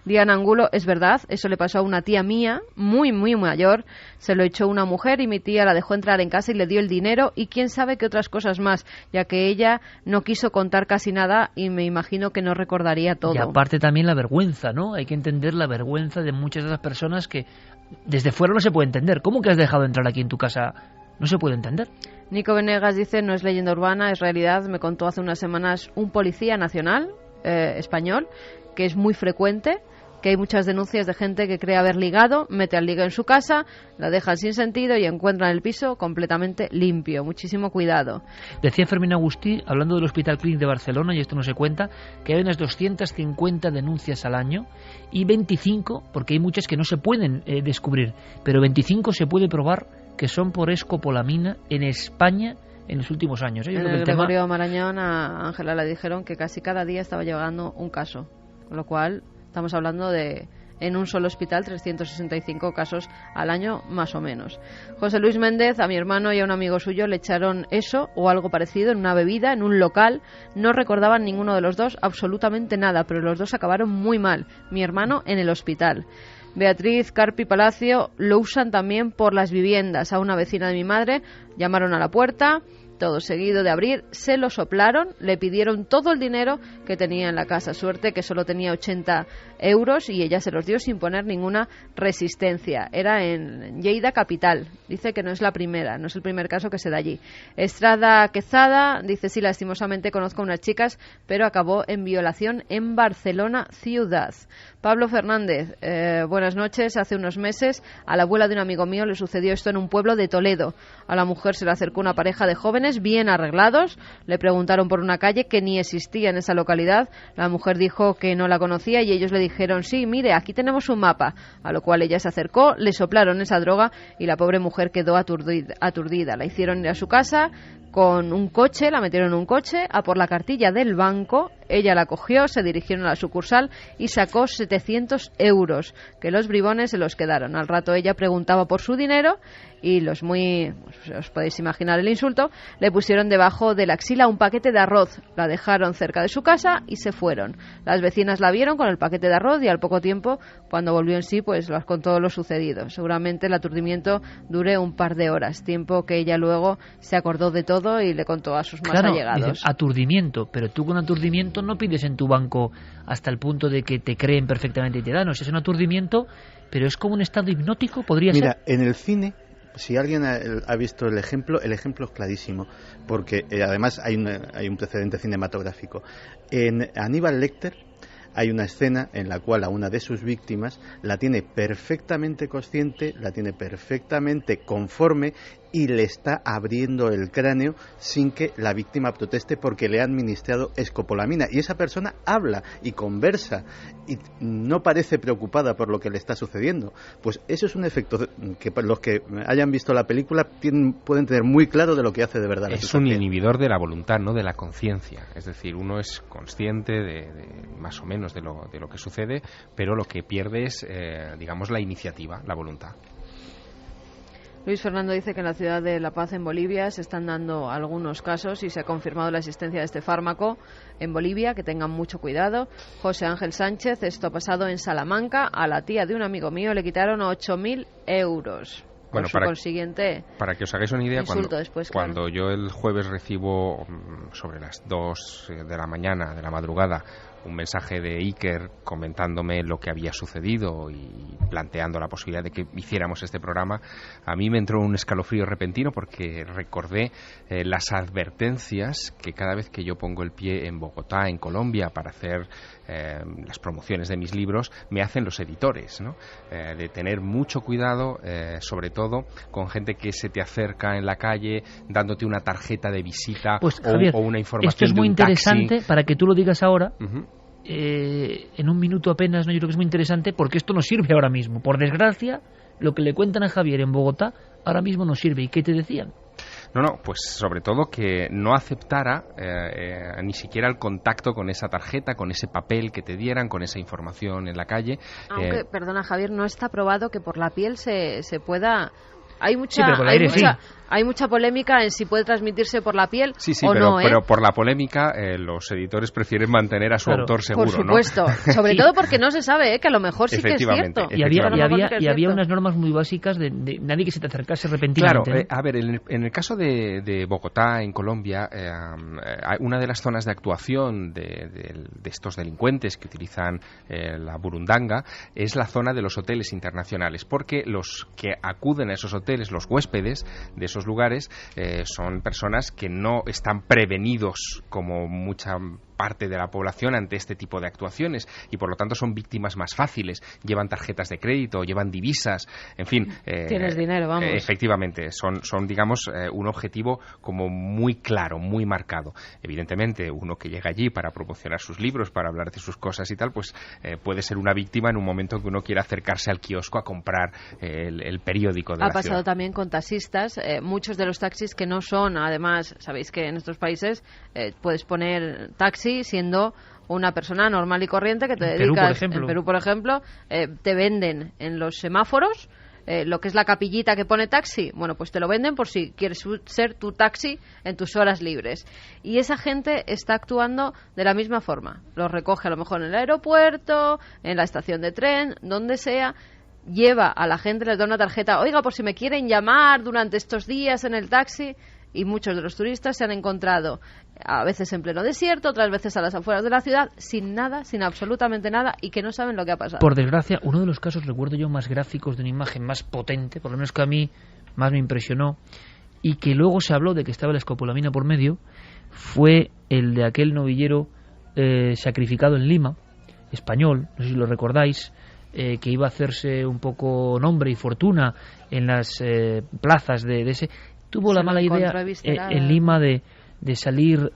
Diana Angulo, es verdad, eso le pasó a una tía mía, muy mayor, se lo echó una mujer y mi tía la dejó entrar en casa y le dio el dinero y quién sabe qué otras cosas más, ya que ella no quiso contar casi nada y me imagino que no recordaría todo. Y aparte también la vergüenza, ¿no? Hay que entender la vergüenza de muchas de las personas que desde fuera no se puede entender. ¿Cómo que has dejado entrar aquí en tu casa? No se puede entender. Nico Venegas dice, no es leyenda urbana, es realidad, me contó hace unas semanas un policía nacional español, que es muy frecuente, que hay muchas denuncias de gente que cree haber ligado, mete al liga en su casa, la dejan sin sentido y encuentran el piso completamente limpio. Muchísimo cuidado. Decía Fermín Agustí, hablando del Hospital Clínic de Barcelona, y esto no se cuenta, que hay unas 250 denuncias al año y 25, porque hay muchas que no se pueden descubrir, pero 25 se puede probar que son por escopolamina en España en los últimos años. En el Gregorio Marañón a Ángela le dijeron que casi cada día estaba llegando un caso, con lo cual estamos hablando de, en un solo hospital, 365 casos al año, más o menos. José Luis Méndez, a mi hermano y a un amigo suyo le echaron eso o algo parecido en una bebida, en un local. No recordaban ninguno de los dos absolutamente nada, pero los dos acabaron muy mal. Mi hermano en el hospital. Beatriz Carpi Palacio, lo usan también por las viviendas. A una vecina de mi madre llamaron a la puerta, todo seguido de abrir, se lo soplaron, le pidieron todo el dinero que tenía en la casa. Suerte que solo tenía 80 euros y ella se los dio sin poner ninguna resistencia. Era en Lleida capital. Dice que no es la primera, no es el primer caso que se da allí. Estrada Quezada dice, sí, lastimosamente conozco a unas chicas, pero acabó en violación en Barcelona ciudad. Pablo Fernández, buenas noches. Hace unos meses a la abuela de un amigo mío le sucedió esto en un pueblo de Toledo. A la mujer se le acercó una pareja de jóvenes bien arreglados, le preguntaron por una calle que ni existía en esa localidad. La mujer dijo que no la conocía y ellos le dijeron, sí, mire, aquí tenemos un mapa. A lo cual ella se acercó, le soplaron esa droga y la pobre mujer quedó aturdida. La hicieron ir a su casa con un coche, la metieron en un coche a por la cartilla del banco. Ella la cogió, se dirigieron a la sucursal y sacó 700 euros, que los bribones se los quedaron. Al rato ella preguntaba por su dinero y los os podéis imaginar el insulto, le pusieron debajo de la axila un paquete de arroz, la dejaron cerca de su casa y se fueron. Las vecinas la vieron con el paquete de arroz y al poco tiempo, cuando volvió en sí, pues les contó lo sucedido. Seguramente el aturdimiento dure un par de horas, tiempo que ella luego se acordó de todo y le contó a sus más allegados. Dicen, aturdimiento, pero tú con aturdimiento no pides en tu banco hasta el punto de que te creen perfectamente y te dan. O sea, es un aturdimiento, pero es como un estado hipnótico, podría ser. Mira, en el cine si alguien ha visto el ejemplo es clarísimo, porque además hay un precedente cinematográfico. En Aníbal Lecter hay una escena en la cual a una de sus víctimas la tiene perfectamente consciente, la tiene perfectamente conforme y le está abriendo el cráneo sin que la víctima proteste porque le ha administrado escopolamina. Y esa persona habla y conversa y no parece preocupada por lo que le está sucediendo. Pues eso es un efecto que los que hayan visto la película pueden tener muy claro de lo que hace de verdad. Es un inhibidor de la voluntad, no de la conciencia. Es decir, uno es consciente de más o menos de lo que sucede, pero lo que pierde es, digamos, la iniciativa, la voluntad. Luis Fernando dice que en la ciudad de La Paz, en Bolivia, se están dando algunos casos y se ha confirmado la existencia de este fármaco en Bolivia, que tengan mucho cuidado. José Ángel Sánchez, esto ha pasado en Salamanca, a la tía de un amigo mío le quitaron 8.000 euros. Bueno, para que os hagáis una idea, cuando yo el jueves recibo sobre las 2 de la mañana, de la madrugada, un mensaje de Iker comentándome lo que había sucedido y planteando la posibilidad de que hiciéramos este programa, a mí me entró un escalofrío repentino porque recordé las advertencias que cada vez que yo pongo el pie en Bogotá, en Colombia, para hacer las promociones de mis libros, me hacen los editores, ¿no? De tener mucho cuidado, sobre todo con gente que se te acerca en la calle dándote una tarjeta de visita, pues, Javier, o una información esto es muy de un interesante taxi. Para que tú lo digas ahora. Uh-huh. En un minuto apenas, ¿no? Yo creo que es muy interesante porque esto nos sirve ahora mismo. Por desgracia, lo que le cuentan a Javier en Bogotá ahora mismo nos sirve. ¿Y qué te decían? No, pues sobre todo que no aceptara ni siquiera el contacto con esa tarjeta, con ese papel que te dieran, con esa información en la calle. Aunque, perdona Javier, no está probado que por la piel se pueda... Hay mucha polémica en si puede transmitirse por la piel o pero, no, pero por la polémica los editores prefieren mantener a su autor seguro, por supuesto, ¿no? Sobre todo porque no se sabe, que a lo mejor sí que es cierto. Y había unas normas muy básicas de nadie que se te acercase repentinamente. Claro, a ver, en el caso de Bogotá, en Colombia, una de las zonas de actuación de estos delincuentes que utilizan la burundanga es la zona de los hoteles internacionales, porque los que acuden a esos hoteles, los huéspedes de esos lugares, son personas que no están prevenidos como mucha parte de la población ante este tipo de actuaciones y por lo tanto son víctimas más fáciles, llevan tarjetas de crédito, llevan divisas, en fin. Tienes dinero, vamos. Efectivamente, son digamos un objetivo como muy claro, muy marcado. Evidentemente, uno que llega allí para promocionar sus libros, para hablar de sus cosas y tal, pues puede ser una víctima en un momento en que uno quiera acercarse al kiosco a comprar el periódico de la ciudad. Ha pasado también con taxistas, muchos de los taxis que no son, además, sabéis que en estos países puedes poner taxi siendo una persona normal y corriente que te dedicas, en Perú, por ejemplo, te venden en los semáforos lo que es la capillita que pone taxi, bueno, pues te lo venden por si quieres ser tu taxi en tus horas libres. Y esa gente está actuando de la misma forma. Los recoge a lo mejor en el aeropuerto, en la estación de tren, donde sea, lleva a la gente, les da una tarjeta, oiga, por si me quieren llamar durante estos días en el taxi. Y muchos de los turistas se han encontrado a veces en pleno desierto, otras veces a las afueras de la ciudad, sin nada, sin absolutamente nada, y que no saben lo que ha pasado. Por desgracia, uno de los casos, recuerdo yo, más gráficos, de una imagen más potente, por lo menos que a mí más me impresionó, y que luego se habló de que estaba la escopolamina por medio, fue el de aquel novillero sacrificado en Lima, español, no sé si lo recordáis, que iba a hacerse un poco nombre y fortuna en las plazas de ese... Tuvo la mala idea en Lima de salir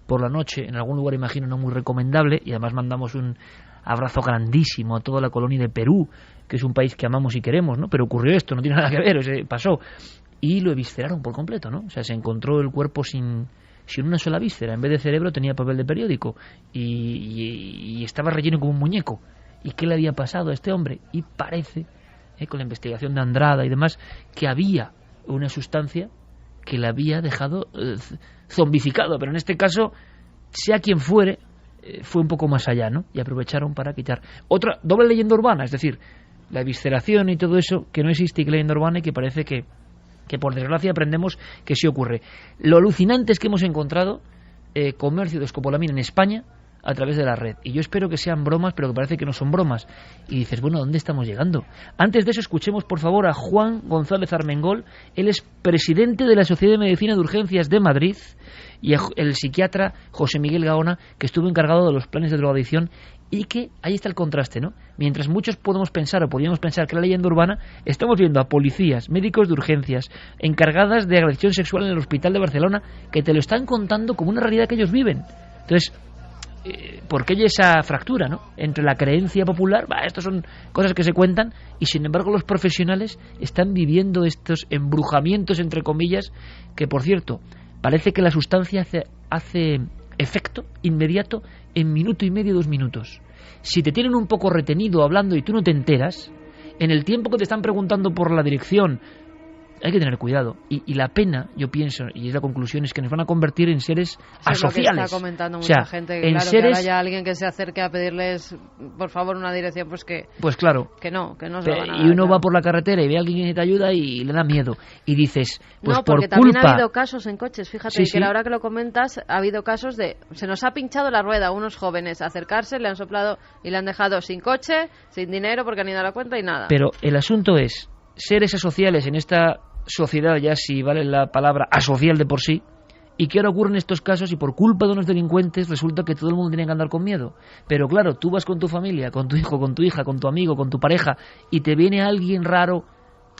por la noche en algún lugar, imagino, no muy recomendable, y además mandamos un abrazo grandísimo a toda la colonia de Perú, que es un país que amamos y queremos, ¿no? Pero ocurrió esto, no tiene nada que ver, pasó. Y lo evisceraron por completo, ¿no? O sea, se encontró el cuerpo sin una sola víscera. En vez de cerebro tenía papel de periódico y estaba relleno como un muñeco. ¿Y qué le había pasado a este hombre? Y parece, con la investigación de Andrada y demás, que había una sustancia que la había dejado zombificado, pero en este caso, sea quien fuere, fue un poco más allá, ¿no? Y aprovecharon para quitar otra doble leyenda urbana, es decir, la evisceración y todo eso, que no existe, y que leyenda urbana, y que parece que por desgracia aprendemos que sí ocurre. Lo alucinante es que hemos encontrado comercio de escopolamina en España a través de la red. Y yo espero que sean bromas, pero que parece que no son bromas. Y dices, bueno, ¿dónde estamos llegando? Antes de eso, escuchemos por favor a Juan González Armengol. Él es presidente de la Sociedad de Medicina de Urgencias de Madrid, y el psiquiatra José Miguel Gaona, que estuvo encargado de los planes de drogadicción, y que ahí está el contraste, ¿no? Mientras muchos podíamos pensar que la leyenda urbana, estamos viendo a policías, médicos de urgencias, encargadas de agresión sexual en el hospital de Barcelona, que te lo están contando como una realidad que ellos viven. Entonces, ¿por qué hay esa fractura, ¿no?, entre la creencia popular? Estas son cosas que se cuentan, y sin embargo los profesionales están viviendo estos embrujamientos, entre comillas, que, por cierto, parece que la sustancia hace efecto inmediato en minuto y medio, 2 minutos. Si te tienen un poco retenido hablando y tú no te enteras, en el tiempo que te están preguntando por la dirección, hay que tener cuidado. Y la pena, yo pienso, y es la conclusión, es que nos van a convertir en seres asociales. Es lo que está comentando mucha gente, que, claro, que ahora haya alguien que se acerque a pedirles, por favor, una dirección, pues claro, que no se lo van a dar. Y uno va por la carretera y ve a alguien que te ayuda y le da miedo. Y dices, pues no, porque por culpa... también ha habido casos en coches, fíjate, sí, que a la hora que lo comentas, ha habido casos de, se nos ha pinchado la rueda, unos jóvenes acercarse, le han soplado y le han dejado sin coche, sin dinero, porque han ido a la cuenta y nada. Pero el asunto es, seres asociales en esta sociedad, ya si vale la palabra asocial de por sí, y que ahora ocurren estos casos y por culpa de unos delincuentes resulta que todo el mundo tiene que andar con miedo. Pero claro, tú vas con tu familia, con tu hijo, con tu hija, con tu amigo, con tu pareja, y te viene alguien raro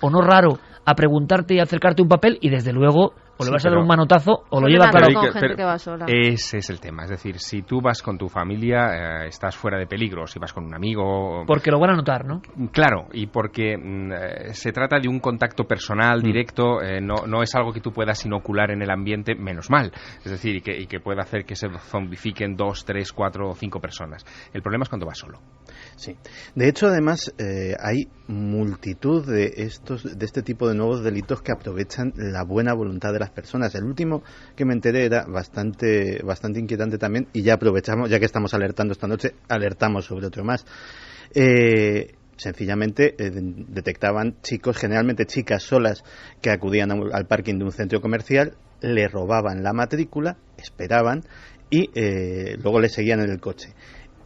o no raro a preguntarte y acercarte un papel, y desde luego o le vas a dar un manotazo o lo lleva claro. Ese es el tema. Es decir, si tú vas con tu familia, estás fuera de peligro. Si vas con un amigo... Porque lo van a notar, ¿no? Claro, y porque se trata de un contacto personal, directo, no es algo que tú puedas inocular en el ambiente, menos mal. Es decir, y que pueda hacer que se zombifiquen 2, 3, 4 o 5 personas. El problema es cuando vas solo. Sí. De hecho, además, hay multitud de este tipo de nuevos delitos que aprovechan la buena voluntad de las personas. El último que me enteré era bastante inquietante también, y ya aprovechamos, ya que estamos alertando esta noche, alertamos sobre otro más. Sencillamente detectaban chicos, generalmente chicas solas, que acudían al parking de un centro comercial, le robaban la matrícula, esperaban y luego le seguían en el coche.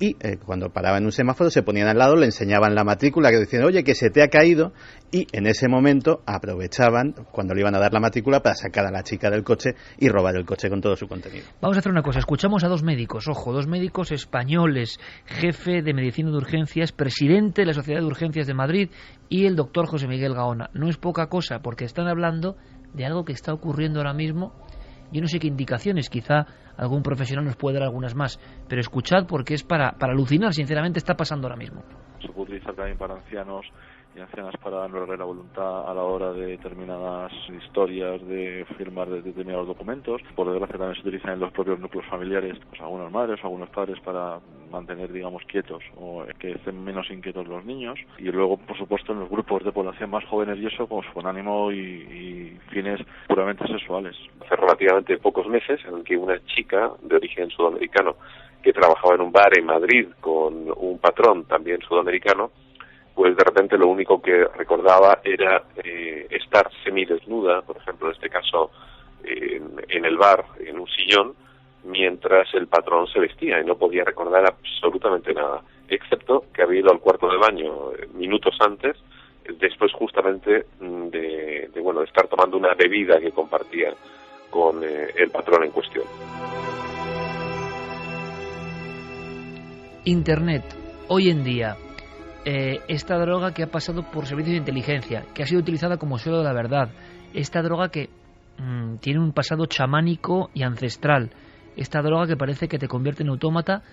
Y cuando paraba en un semáforo se ponían al lado, le enseñaban la matrícula, que decían, oye, que se te ha caído, y en ese momento aprovechaban cuando le iban a dar la matrícula para sacar a la chica del coche y robar el coche con todo su contenido. Vamos a hacer una cosa, escuchamos a 2 médicos, ojo, 2 médicos españoles, jefe de medicina de urgencias, presidente de la Sociedad de Urgencias de Madrid, y el doctor José Miguel Gaona. No es poca cosa, porque están hablando de algo que está ocurriendo ahora mismo. Yo no sé qué indicaciones, quizá algún profesional nos puede dar algunas más, pero escuchad, porque es para alucinar, sinceramente, está pasando ahora mismo. Se puede utilizar también para ancianos y ancianas para anular la voluntad a la hora de determinadas historias, de firmar determinados documentos. Por desgracia también se utilizan en los propios núcleos familiares, pues algunas madres o algunos padres, para mantener, digamos, quietos o que estén menos inquietos los niños. Y luego, por supuesto, en los grupos de población más jóvenes y eso, pues con ánimo y fines puramente sexuales. Hace relativamente pocos meses en que una chica de origen sudamericano que trabajaba en un bar en Madrid con un patrón también sudamericano, pues de repente lo único que recordaba era estar semidesnuda, por ejemplo, en este caso en el bar, en un sillón, mientras el patrón se vestía, y no podía recordar absolutamente nada, excepto que había ido al cuarto de baño minutos antes, después justamente de estar tomando una bebida que compartía con el patrón en cuestión. Internet, hoy en día, esta droga que ha pasado por servicios de inteligencia, que ha sido utilizada como suelo de la verdad, esta droga que tiene un pasado chamánico y ancestral, esta droga que parece que te convierte en autómata,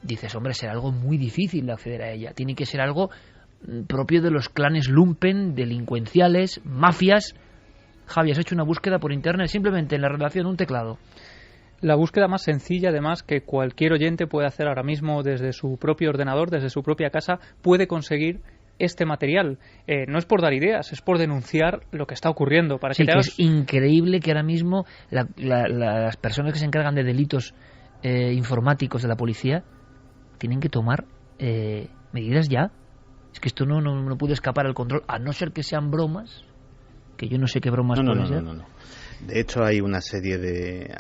dices, hombre, será algo muy difícil de acceder a ella, tiene que ser algo propio de los clanes lumpen, delincuenciales, mafias. Javi, has hecho una búsqueda por internet, simplemente en la redacción un teclado. La búsqueda más sencilla, además, que cualquier oyente puede hacer ahora mismo desde su propio ordenador, desde su propia casa, puede conseguir este material. No es por dar ideas, es por denunciar lo que está ocurriendo. Para sí, que es increíble que ahora mismo las personas que se encargan de delitos informáticos de la policía tienen que tomar medidas ya. Es que esto no puede escapar al control, a no ser que sean bromas, que yo no sé qué bromas pueden ser. No. De hecho, hay una serie de...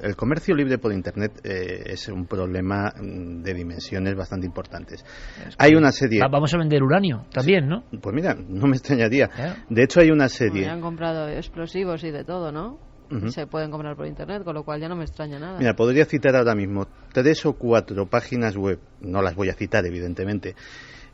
el comercio libre por Internet es un problema de dimensiones bastante importantes. Hay una serie... Vamos a vender uranio también, ¿no? Pues mira, no me extrañaría. De hecho, hay una serie... Han comprado explosivos y de todo, ¿no? Se pueden comprar por Internet, con lo cual ya no me extraña nada. Mira, podría citar ahora mismo 3 o 4 páginas web, no las voy a citar evidentemente,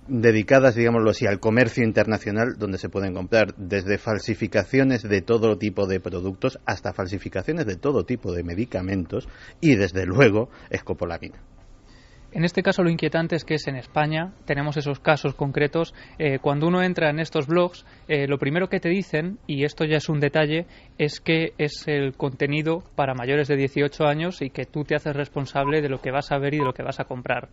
dedicadas, digámoslo así, al comercio internacional, donde se pueden comprar desde falsificaciones de todo tipo de productos hasta falsificaciones de todo tipo de medicamentos y, desde luego, escopolamina. En este caso lo inquietante es que en España tenemos esos casos concretos. Cuando uno entra en estos blogs, lo primero que te dicen, y esto ya es un detalle, es que es el contenido para mayores de 18 años y que tú te haces responsable de lo que vas a ver y de lo que vas a comprar.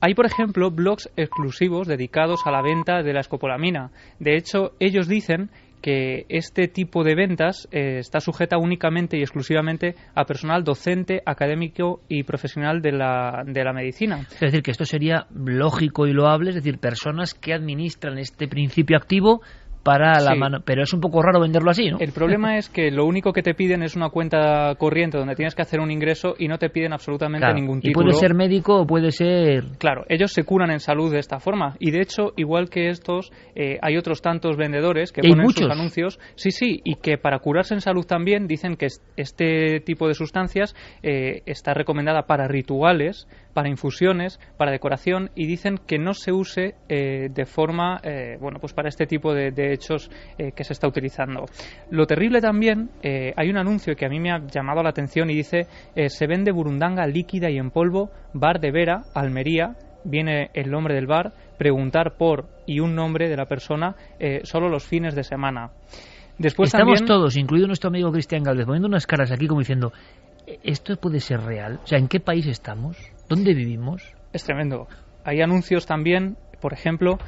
Hay, por ejemplo, blogs exclusivos dedicados a la venta de la escopolamina. De hecho, ellos dicen que este tipo de ventas está sujeta únicamente y exclusivamente a personal docente, académico y profesional de la medicina. Es decir, que esto sería lógico y loable, es decir, personas que administran este principio activo para la mano, pero es un poco raro venderlo así, ¿no? El problema es que lo único que te piden es una cuenta corriente donde tienes que hacer un ingreso y no te piden absolutamente ningún título. Y puede ser médico o puede ser... Claro, ellos se curan en salud de esta forma y de hecho, igual que estos, hay otros tantos vendedores que ponen sus anuncios, sí, y que para curarse en salud también dicen que este tipo de sustancias está recomendada para rituales, para infusiones, para decoración y dicen que no se use de forma, pues para este tipo de hechos que se está utilizando. Lo terrible también, hay un anuncio que a mí me ha llamado la atención y dice se vende burundanga líquida y en polvo, bar de Vera, Almería, viene el nombre del bar, preguntar por y un nombre de la persona solo los fines de semana. Después estamos también, todos, incluido nuestro amigo Cristian Galvez, poniendo unas caras aquí como diciendo, ¿esto puede ser real? O sea, ¿en qué país estamos? ¿Dónde vivimos? Es tremendo. Hay anuncios también, por ejemplo,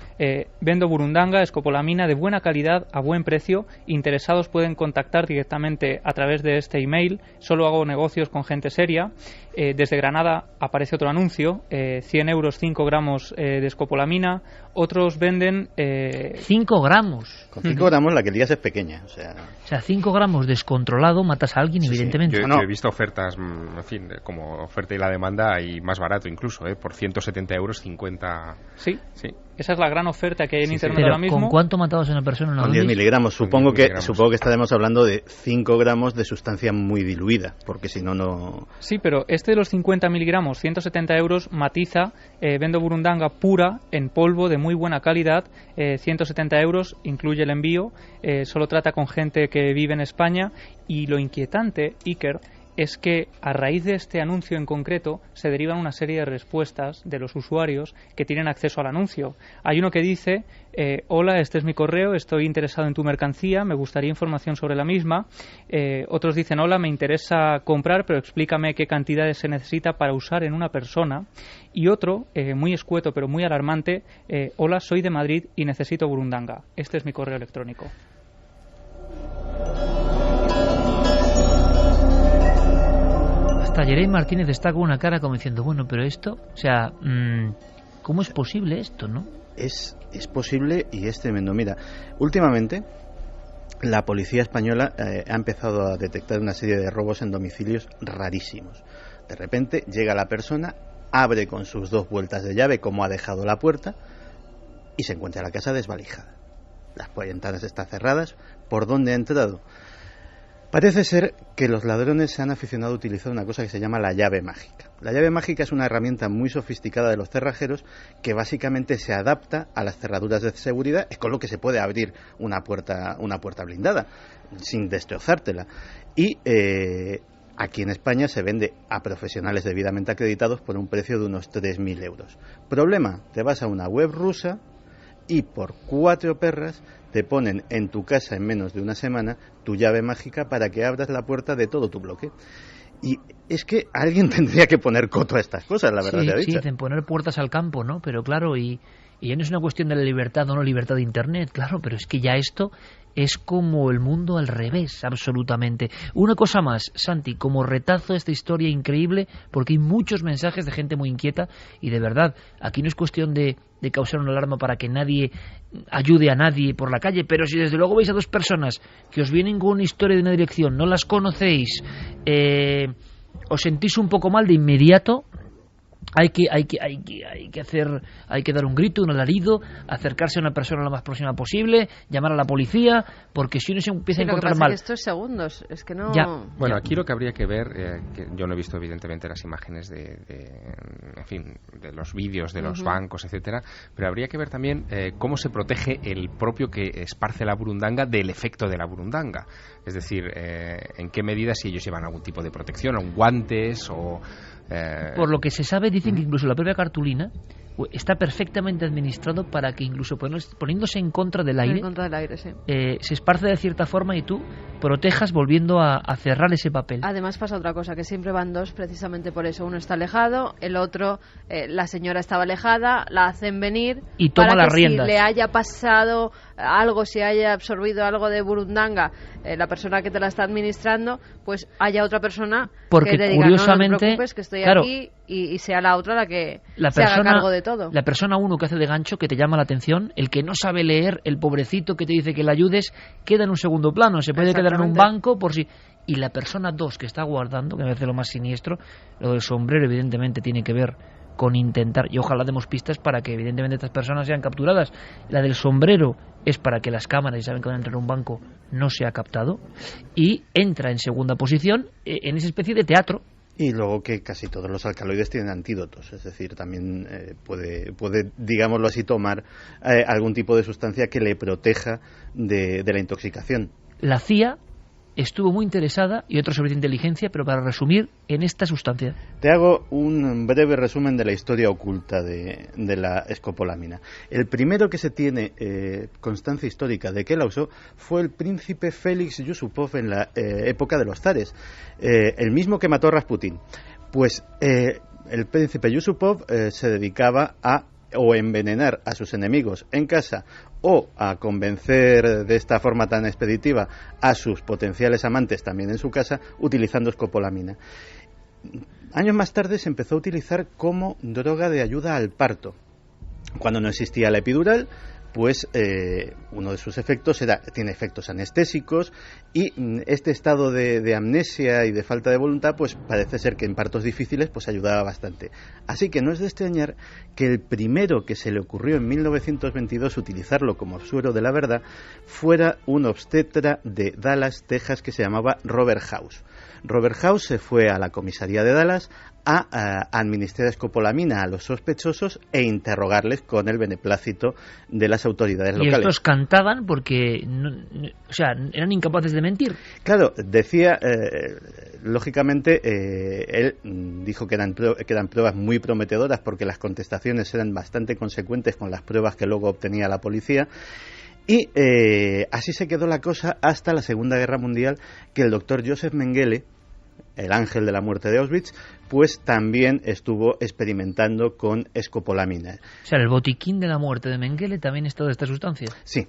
vendo burundanga, escopolamina de buena calidad a buen precio. Interesados pueden contactar directamente a través de este email. Solo hago negocios con gente seria. Desde Granada aparece otro anuncio, 100 euros 5 gramos de escopolamina. Otros venden... 5 gramos. Con 5 gramos la que digas es pequeña. O sea, 5 gramos descontrolado matas a alguien, evidentemente. Yo he visto ofertas, en fin, como oferta y la demanda y más barato incluso, por 170 euros 50... Sí. Esa es la gran oferta que hay en Internet ahora mismo. ¿Con cuánto matabas a una persona? Con 10 miligramos. Supongo que estaremos hablando de 5 gramos de sustancia muy diluida, porque si no... Sí, pero este de los 50 miligramos, 170 euros, matiza, vendo burundanga pura, en polvo, de muy buena calidad, 170 euros, incluye el envío, solo trata con gente que vive en España, y lo inquietante, Iker, es que a raíz de este anuncio en concreto se derivan una serie de respuestas de los usuarios que tienen acceso al anuncio. Hay uno que dice, hola, este es mi correo, estoy interesado en tu mercancía, me gustaría información sobre la misma. Otros dicen, hola, me interesa comprar, pero explícame qué cantidades se necesita para usar en una persona. Y otro, muy escueto pero muy alarmante, hola, soy de Madrid y necesito burundanga. Este es mi correo electrónico. Hasta Jeremy Martínez está con una cara como diciendo, bueno, pero esto, o sea, ¿cómo es posible esto, no? Es posible y es tremendo. Mira, últimamente la policía española ha empezado a detectar una serie de robos en domicilios rarísimos. De repente llega la persona, abre con sus 2 vueltas de llave como ha dejado la puerta y se encuentra la casa desvalijada. Las ventanas están cerradas. ¿Por dónde ha entrado? Parece ser que los ladrones se han aficionado a utilizar una cosa que se llama la llave mágica. La llave mágica es una herramienta muy sofisticada de los cerrajeros que básicamente se adapta a las cerraduras de seguridad, es con lo que se puede abrir una puerta blindada sin destrozártela. Y aquí en España se vende a profesionales debidamente acreditados por un precio de unos 3.000 euros. Problema, te vas a una web rusa y por 4 perras te ponen en tu casa en menos de una semana tu llave mágica para que abras la puerta de todo tu bloque. Y es que alguien tendría que poner coto a estas cosas, la verdad. Sí, dicen poner puertas al campo, ¿no? Pero claro, y ya no es una cuestión de la libertad o no libertad de Internet, claro, pero es que ya esto es como el mundo al revés, absolutamente. Una cosa más, Santi, como retazo esta historia increíble, porque hay muchos mensajes de gente muy inquieta y de verdad, aquí no es cuestión de de causar una alarma para que nadie ayude a nadie por la calle, pero si desde luego veis a dos personas que os vienen con una historia de una dirección, no las conocéis, os sentís un poco mal, de inmediato hay que dar un grito, un alarido, acercarse a una persona lo más próxima posible, llamar a la policía, porque si uno se empieza a encontrar mal. Es que esto es segundos, es que no. Bueno, aquí lo que habría que ver, que yo no he visto evidentemente las imágenes de los vídeos de los bancos, etcétera, pero habría que ver también cómo se protege el propio que esparce la burundanga del efecto de la burundanga. Es decir, en qué medida, si ellos llevan algún tipo de protección, o guantes o... Por lo que se sabe, dicen que incluso la propia cartulina está perfectamente administrado para que incluso poniéndose en contra del aire, sí. Se esparce de cierta forma y tú protejas volviendo a cerrar ese papel. Además pasa otra cosa, que siempre van dos precisamente por eso. Uno está alejado, el otro, la señora estaba alejada, la hacen venir y toma las riendas. Si le haya pasado algo, si haya absorbido algo de burundanga, la persona que te la está administrando, pues haya otra persona porque que le diga, curiosamente, no te preocupes, que estoy aquí, y sea la otra la que se haga cargo de todo. La persona uno que hace de gancho, que te llama la atención, el que no sabe leer, el pobrecito que te dice que le ayudes, queda en un segundo plano, se puede quedar en un banco por si... Y la persona dos que está guardando, que me parece lo más siniestro, lo del sombrero evidentemente tiene que ver con intentar, y ojalá demos pistas para que evidentemente estas personas sean capturadas. La del sombrero es para que las cámaras, si saben que van a entrar en un banco, no sea captado, y entra en segunda posición en esa especie de teatro. Y luego que casi todos los alcaloides tienen antídotos, es decir, también puede, digámoslo así, tomar algún tipo de sustancia que le proteja de la intoxicación. La CIA estuvo muy interesada, y otro servicio de inteligencia, pero para resumir, en esta sustancia. Te hago un breve resumen de la historia oculta de la escopolamina. El primero que se tiene constancia histórica de que la usó fue el príncipe Félix Yusupov en la época de los zares, el mismo que mató a Rasputín. Pues el príncipe Yusupov se dedicaba a o envenenar a sus enemigos en casa o a convencer de esta forma tan expeditiva a sus potenciales amantes también en su casa utilizando escopolamina. Años más tarde se empezó a utilizar como droga de ayuda al parto. Cuando no existía la epidural, pues uno de sus efectos tiene efectos anestésicos, y este estado de amnesia y de falta de voluntad pues parece ser que en partos difíciles pues ayudaba bastante. Así que no es de extrañar que el primero que se le ocurrió en 1922 utilizarlo como suero de la verdad fuera un obstetra de Dallas, Texas, que se llamaba Robert House. Robert House se fue a la comisaría de Dallas a administrar escopolamina a los sospechosos e interrogarles con el beneplácito de las autoridades locales. Y estos cantaban porque eran incapaces de mentir. Claro, decía, lógicamente, él dijo que eran pruebas muy prometedoras porque las contestaciones eran bastante consecuentes con las pruebas que luego obtenía la policía. Y así se quedó la cosa hasta la Segunda Guerra Mundial, que el doctor Joseph Mengele, el ángel de la muerte de Auschwitz, pues también estuvo experimentando con escopolamina. O sea, el botiquín de la muerte de Mengele también está de esta sustancia. Sí.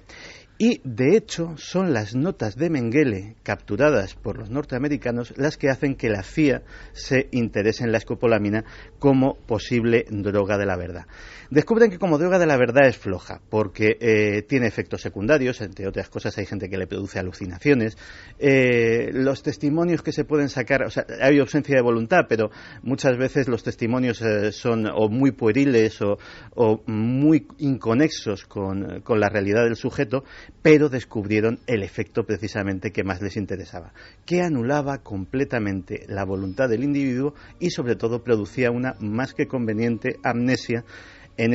Y, de hecho, son las notas de Mengele capturadas por los norteamericanos las que hacen que la CIA se interese en la escopolamina como posible droga de la verdad. Descubren que como droga de la verdad es floja, porque tiene efectos secundarios, entre otras cosas hay gente que le produce alucinaciones. Los testimonios que se pueden sacar, o sea, hay ausencia de voluntad, pero muchas veces los testimonios son o muy pueriles o muy inconexos con la realidad del sujeto, pero descubrieron el efecto precisamente que más les interesaba, que anulaba completamente la voluntad del individuo y sobre todo producía una más que conveniente amnesia en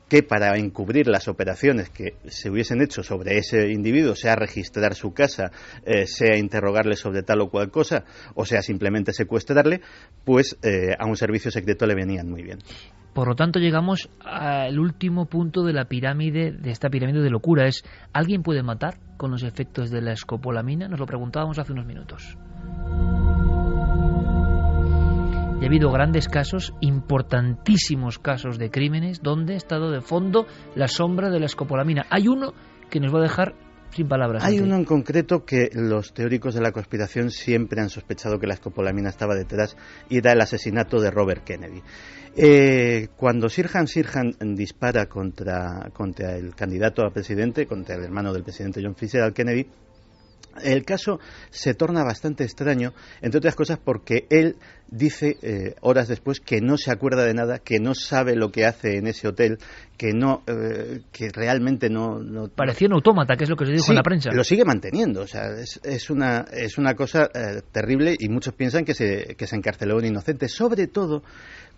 que para encubrir las operaciones que se hubiesen hecho sobre ese individuo, sea registrar su casa, sea interrogarle sobre tal o cual cosa, o sea simplemente secuestrarle, pues a un servicio secreto le venían muy bien. Por lo tanto, llegamos al último punto de la pirámide, de esta pirámide de locura. Es, ¿alguien puede matar con los efectos de la escopolamina? Nos lo preguntábamos hace unos minutos. Y ha habido grandes casos, importantísimos casos de crímenes, donde ha estado de fondo la sombra de la escopolamina. Hay uno que nos va a dejar sin palabras. Hay uno en concreto que los teóricos de la conspiración siempre han sospechado que la escopolamina estaba detrás, y era el asesinato de Robert Kennedy. Cuando Sirhan dispara contra el candidato a presidente, contra el hermano del presidente John Fitzgerald Kennedy, el caso se torna bastante extraño, entre otras cosas porque él dice horas después que no se acuerda de nada, que no sabe lo que hace en ese hotel, que realmente no parecía un autómata, que es lo que se dijo en la prensa. Lo sigue manteniendo, o sea, es una cosa terrible, y muchos piensan que se encarceló a un inocente, sobre todo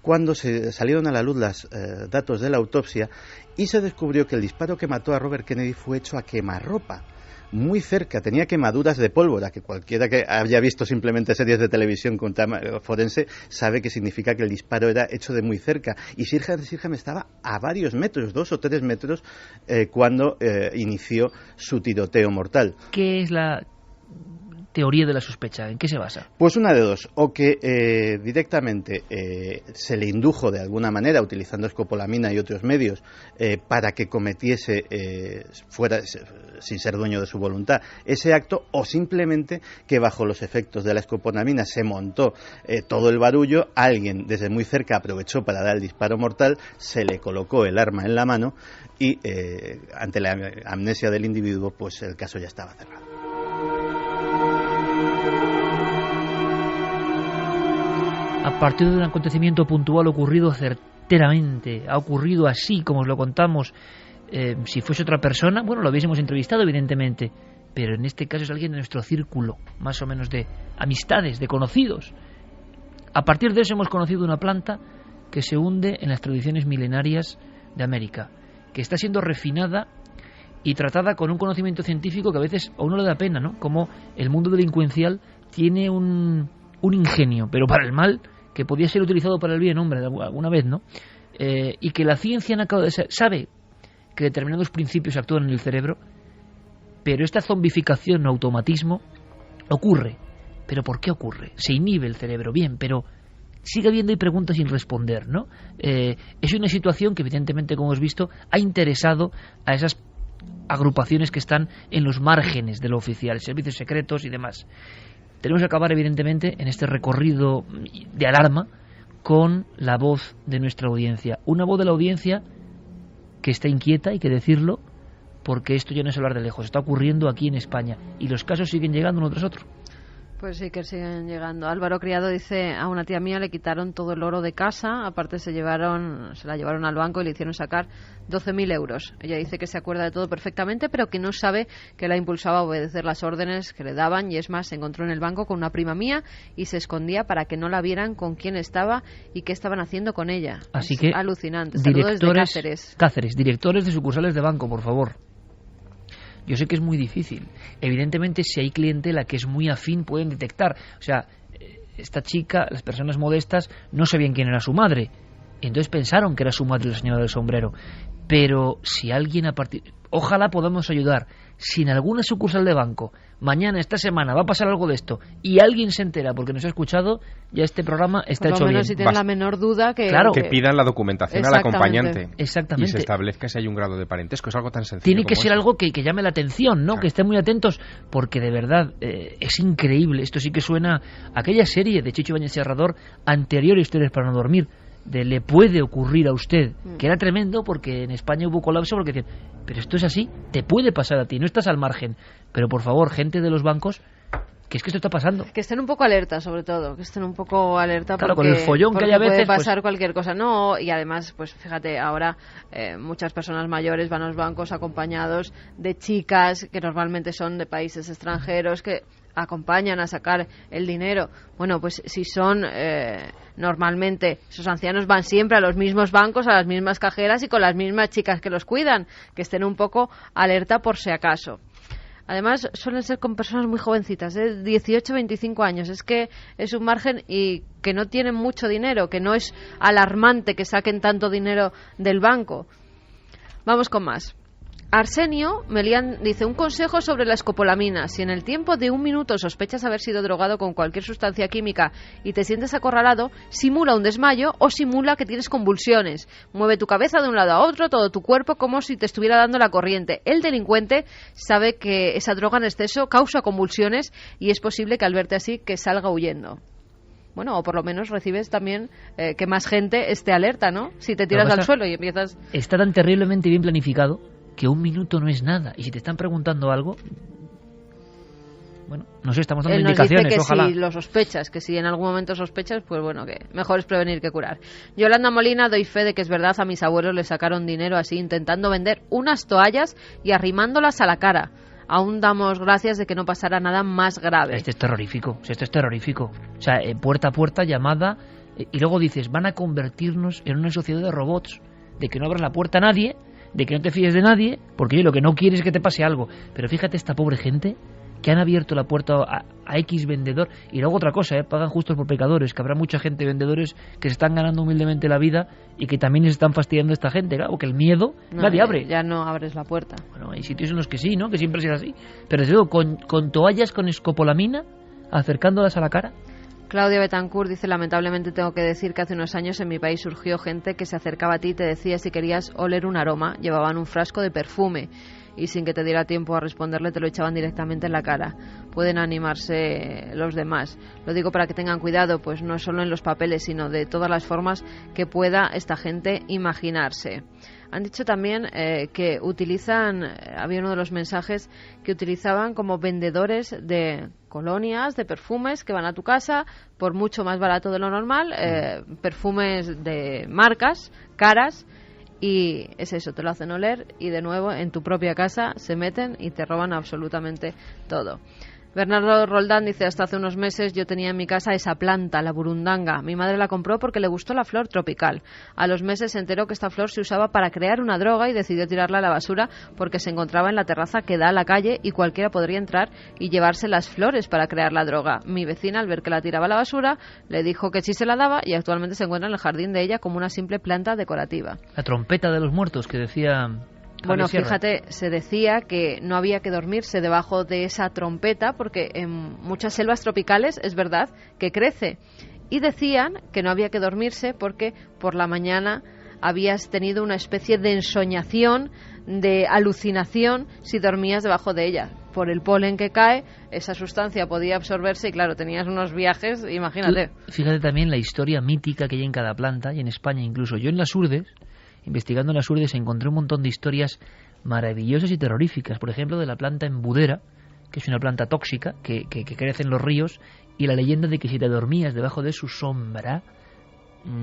cuando se salieron a la luz los datos de la autopsia y se descubrió que el disparo que mató a Robert Kennedy fue hecho a quemarropa. Muy cerca, tenía quemaduras de pólvora, que cualquiera que haya visto simplemente series de televisión con tema forense sabe que significa que el disparo era hecho de muy cerca. Y Sirhan estaba a varios metros, 2 o 3 metros, cuando inició su tiroteo mortal. ¿Qué es la teoría de la sospecha? ¿En qué se basa? Pues una de dos, o que directamente se le indujo de alguna manera, utilizando escopolamina y otros medios, para que cometiese, fuera sin ser dueño de su voluntad, ese acto, o simplemente que bajo los efectos de la escopolamina se montó todo el barullo, alguien desde muy cerca aprovechó para dar el disparo mortal, se le colocó el arma en la mano y ante la amnesia del individuo, pues el caso ya estaba cerrado. A partir de un acontecimiento puntual ocurrido certeramente, ha ocurrido así como os lo contamos, si fuese otra persona, bueno, lo hubiésemos entrevistado evidentemente, pero en este caso es alguien de nuestro círculo, más o menos de amistades, de conocidos. A partir de eso hemos conocido una planta que se hunde en las tradiciones milenarias de América, que está siendo refinada y tratada con un conocimiento científico que a veces a uno le da pena, ¿no? Como el mundo delincuencial tiene un ingenio, pero para el mal, que podía ser utilizado para el bien, hombre, alguna vez, ¿no? Y que la ciencia sabe que determinados principios actúan en el cerebro, pero esta zombificación o automatismo ocurre. ¿Pero por qué ocurre? Se inhibe el cerebro, bien, pero sigue habiendo preguntas sin responder, ¿no? Es una situación que evidentemente, como hemos visto, ha interesado a esas agrupaciones que están en los márgenes de lo oficial, servicios secretos y demás. Tenemos que acabar, evidentemente, en este recorrido de alarma con la voz de nuestra audiencia. Una voz de la audiencia que está inquieta, hay que decirlo, porque esto ya no es hablar de lejos, está ocurriendo aquí en España y los casos siguen llegando uno tras otro. Pues sí que siguen llegando. Álvaro Criado dice: a una tía mía le quitaron todo el oro de casa, aparte se la llevaron al banco y le hicieron sacar 12.000 euros. Ella dice que se acuerda de todo perfectamente, pero que no sabe que la impulsaba a obedecer las órdenes que le daban, y es más, se encontró en el banco con una prima mía y se escondía para que no la vieran con quién estaba y qué estaban haciendo con ella. Así es que alucinante. Saludos desde Cáceres, directores de sucursales de banco, por favor. Yo sé que es muy difícil. Evidentemente, si hay clientela que es muy afín, pueden detectar. O sea, esta chica, las personas modestas, no sabían quién era su madre. Entonces pensaron que era su madre la señora del sombrero. Pero si alguien ojalá podamos ayudar. Si en alguna sucursal de banco mañana, esta semana, va a pasar algo de esto y alguien se entera porque nos ha escuchado, ya este programa está hecho bien. Por lo menos si tienen la menor duda que pidan la documentación al acompañante. Exactamente. Y se establezca si hay un grado de parentesco. Es algo tan sencillo. Tiene que ser algo que llame la atención, ¿no? Claro. Que estén muy atentos, porque de verdad es increíble. Esto sí que suena a aquella serie de Chicho Ibáñez Serrador, anterior a Historias para no dormir, de le puede ocurrir a usted, que era tremendo porque en España hubo colapso porque decían, pero esto es así, te puede pasar a ti, no estás al margen. Pero por favor, gente de los bancos, que es que esto está pasando. Que estén un poco alerta, sobre todo, que estén un poco alerta, claro, porque, con el follón que hay a veces puede pasar cualquier cosa. No, y además, pues fíjate, ahora muchas personas mayores van a los bancos acompañados de chicas que normalmente son de países extranjeros, que acompañan a sacar el dinero. Bueno, pues si son normalmente esos ancianos van siempre a los mismos bancos, a las mismas cajeras y con las mismas chicas que los cuidan, que estén un poco alerta por si acaso. Además suelen ser con personas muy jovencitas, 18, 25 años. Es que es un margen y que no tienen mucho dinero, que no es alarmante que saquen tanto dinero del banco. Vamos con más. Arsenio Melián dice: un consejo sobre la escopolamina. Si en el tiempo de 1 minuto sospechas haber sido drogado con cualquier sustancia química y te sientes acorralado, simula un desmayo o simula que tienes convulsiones. Mueve tu cabeza de un lado a otro, todo tu cuerpo, como si te estuviera dando la corriente. El delincuente sabe que esa droga en exceso causa convulsiones y es posible que al verte así que salga huyendo. Bueno, o por lo menos recibes también que más gente esté alerta, ¿no? Si te tiras al suelo y empiezas... Está tan terriblemente bien planificado que 1 minuto no es nada. Y si te están preguntando algo, bueno, no sé, estamos dando indicaciones, dice que ojalá. Si lo sospechas, que si en algún momento sospechas, pues bueno, que mejor es prevenir que curar. Yolanda Molina: doy fe de que es verdad, a mis abuelos les sacaron dinero así, intentando vender unas toallas y arrimándolas a la cara. Aún damos gracias de que no pasara nada más grave. Esto es terrorífico, esto es terrorífico. O sea, puerta a puerta, llamada, y luego dices, van a convertirnos en una sociedad de robots, de que no abras la puerta a nadie, de que no te fíes de nadie, porque oye, lo que no quieres es que te pase algo. Pero fíjate esta pobre gente que han abierto la puerta a X vendedor. Y luego otra cosa, pagan justos por pecadores, que habrá mucha gente, vendedores, que se están ganando humildemente la vida y que también les están fastidiando a esta gente, claro, porque el miedo nadie abre. Ya no abres la puerta. Bueno, hay sitios en los que sí, ¿no? Que siempre ha sido así. Pero desde luego, con toallas con escopolamina, acercándolas a la cara. Claudia Betancourt dice: lamentablemente tengo que decir que hace unos años en mi país surgió gente que se acercaba a ti y te decía si querías oler un aroma, llevaban un frasco de perfume y sin que te diera tiempo a responderle te lo echaban directamente en la cara. Pueden animarse los demás. Lo digo para que tengan cuidado, pues no solo en los papeles, sino de todas las formas que pueda esta gente imaginarse. Han dicho también que utilizan, había uno de los mensajes que utilizaban como vendedores de colonias, de perfumes que van a tu casa por mucho más barato de lo normal, perfumes de marcas caras, y es eso, te lo hacen oler y de nuevo en tu propia casa se meten y te roban absolutamente todo. Bernardo Roldán dice: hasta hace unos meses yo tenía en mi casa esa planta, la burundanga. Mi madre la compró porque le gustó la flor tropical. A los meses se enteró que esta flor se usaba para crear una droga y decidió tirarla a la basura porque se encontraba en la terraza que da a la calle y cualquiera podría entrar y llevarse las flores para crear la droga. Mi vecina, al ver que la tiraba a la basura, le dijo que sí se la daba y actualmente se encuentra en el jardín de ella como una simple planta decorativa. La trompeta de los muertos que decía... Bueno, fíjate, se decía que no había que dormirse debajo de esa trompeta porque en muchas selvas tropicales es verdad que crece. Y decían que no había que dormirse porque por la mañana habías tenido una especie de ensoñación, de alucinación si dormías debajo de ella. Por el polen que cae, esa sustancia podía absorberse y claro, tenías unos viajes, imagínate. Fíjate también la historia mítica que hay en cada planta y en España incluso. Yo en las Urdes, investigando en las Urdes, encontré un montón de historias maravillosas y terroríficas. Por ejemplo, de la planta embudera, que es una planta tóxica que crece en los ríos, y la leyenda de que si te dormías debajo de su sombra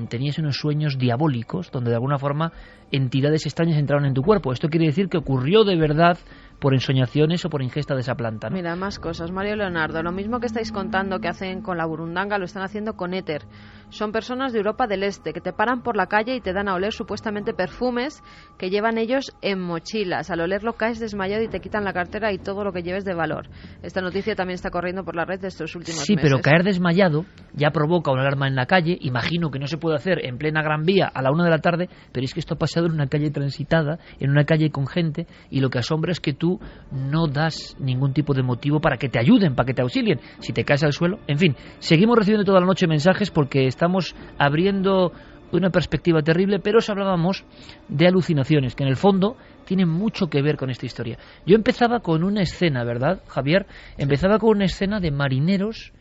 tenías unos sueños diabólicos donde de alguna forma entidades extrañas entraron en tu cuerpo. Esto quiere decir que ocurrió de verdad por ensoñaciones o por ingesta de esa planta, ¿no? Mira, más cosas. Mario Leonardo: lo mismo que estáis contando que hacen con la burundanga lo están haciendo con éter. Son personas de Europa del Este que te paran por la calle y te dan a oler supuestamente perfumes que llevan ellos en mochilas. Al olerlo caes desmayado y te quitan la cartera y todo lo que lleves de valor. Esta noticia también está corriendo por la red de estos últimos meses. Sí, pero caer desmayado ya provoca una alarma en la calle. Imagino que no se puede hacer en plena Gran Vía a la 1 de la tarde, pero es que esto ha pasado en una calle transitada, en una calle con gente, y lo que asombra es que tú no das ningún tipo de motivo para que te ayuden, para que te auxilien. Si te caes al suelo, en fin, seguimos recibiendo toda la noche mensajes porque estamos abriendo una perspectiva terrible, pero os hablábamos de alucinaciones, que en el fondo tienen mucho que ver con esta historia. Yo empezaba con una escena, ¿verdad, Javier? Empezaba con una escena de marineros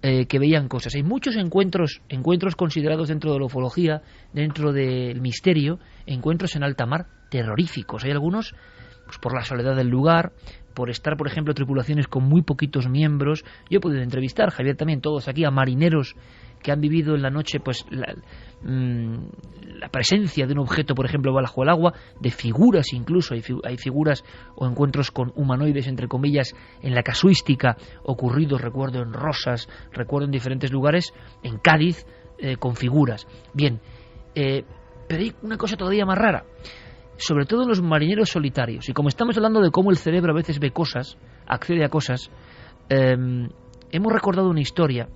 que veían cosas. Hay muchos encuentros considerados dentro de la ufología, dentro del misterio, encuentros en alta mar terroríficos. Hay algunos pues por la soledad del lugar, por estar, por ejemplo, tripulaciones con muy poquitos miembros. Yo he podido entrevistar, Javier también, todos aquí, a marineros que han vivido en la noche pues la presencia de un objeto, por ejemplo, bajo el agua, de figuras incluso, hay figuras o encuentros con humanoides, entre comillas, en la casuística, ocurridos, recuerdo, en Rosas, recuerdo en diferentes lugares, en Cádiz, con figuras. Bien, pero hay una cosa todavía más rara, sobre todo en los marineros solitarios, y como estamos hablando de cómo el cerebro a veces ve cosas, accede a cosas, hemos recordado una historia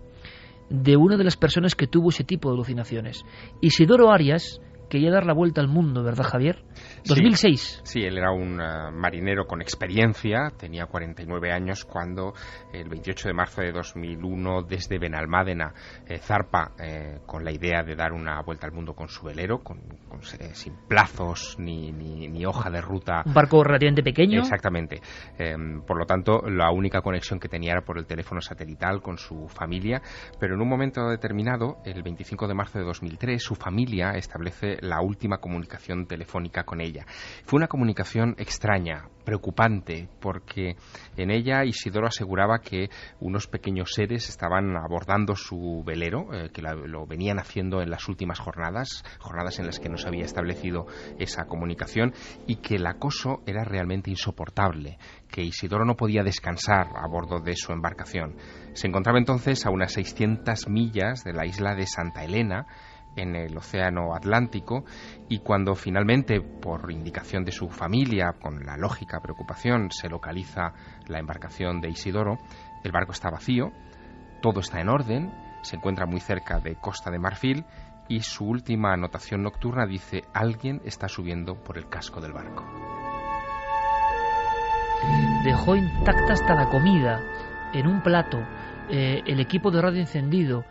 de una de las personas que tuvo ese tipo de alucinaciones. Isidoro Arias, quería dar la vuelta al mundo, ¿verdad, Javier? 2006. Sí, él era un marinero con experiencia, tenía 49 años cuando el 28 de marzo de 2001 desde Benalmádena zarpa con la idea de dar una vuelta al mundo con su velero, sin plazos ni hoja de ruta. Un barco relativamente pequeño. Exactamente. Por lo tanto, la única conexión que tenía era por el teléfono satelital con su familia, pero en un momento determinado, el 25 de marzo de 2003, su familia establece la última comunicación telefónica con ella. Fue una comunicación extraña, preocupante, porque en ella Isidoro aseguraba que unos pequeños seres estaban abordando su velero, que lo venían haciendo en las últimas jornadas en las que no se había establecido esa comunicación, y que el acoso era realmente insoportable, que Isidoro no podía descansar a bordo de su embarcación. Se encontraba entonces a unas 600 millas de la isla de Santa Elena, en el océano Atlántico, y cuando finalmente, por indicación de su familia, con la lógica preocupación, se localiza la embarcación de Isidoro, el barco está vacío, todo está en orden, se encuentra muy cerca de Costa de Marfil, y su última anotación nocturna dice: alguien está subiendo por el casco del barco. Dejó intacta hasta la comida en un plato, el equipo de radio encendido,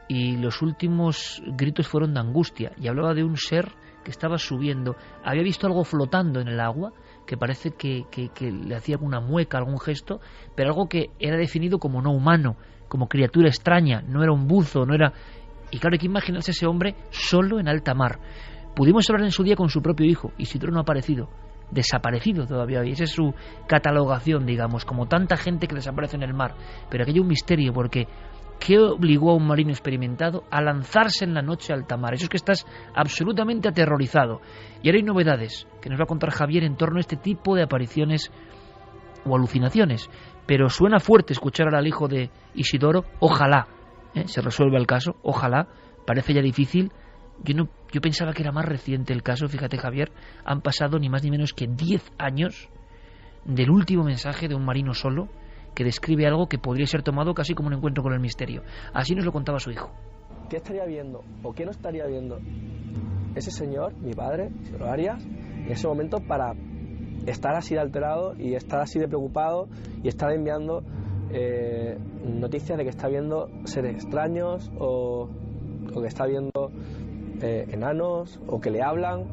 y los últimos gritos fueron de angustia, y hablaba de un ser que estaba subiendo. Había visto algo flotando en el agua, que parece que le hacía alguna mueca, algún gesto, pero algo que era definido como no humano, como criatura extraña, no era un buzo, no era... Y claro, hay que imaginarse ese hombre solo en alta mar. Pudimos hablar en su día con su propio hijo, Isidoro no ha aparecido, desaparecido todavía hoy. Esa es su catalogación, digamos, como tanta gente que desaparece en el mar. Pero aquello es un misterio, porque ¿qué obligó a un marino experimentado a lanzarse en la noche a alta mar? Eso es que estás absolutamente aterrorizado. Y ahora hay novedades que nos va a contar Javier en torno a este tipo de apariciones o alucinaciones. Pero suena fuerte escuchar ahora al hijo de Isidoro. Ojalá se resuelva el caso, ojalá. Parece ya difícil. Yo pensaba que era más reciente el caso. Fíjate, Javier, han pasado ni más ni menos que 10 años del último mensaje de un marino solo, que describe algo que podría ser tomado casi como un encuentro con el misterio. Así nos lo contaba su hijo. ¿Qué estaría viendo o qué no estaría viendo ese señor, mi padre, Isidoro Arias, en ese momento para estar así de alterado y estar así de preocupado y estar enviando noticias de que está viendo seres extraños o que está viendo enanos, o que le hablan,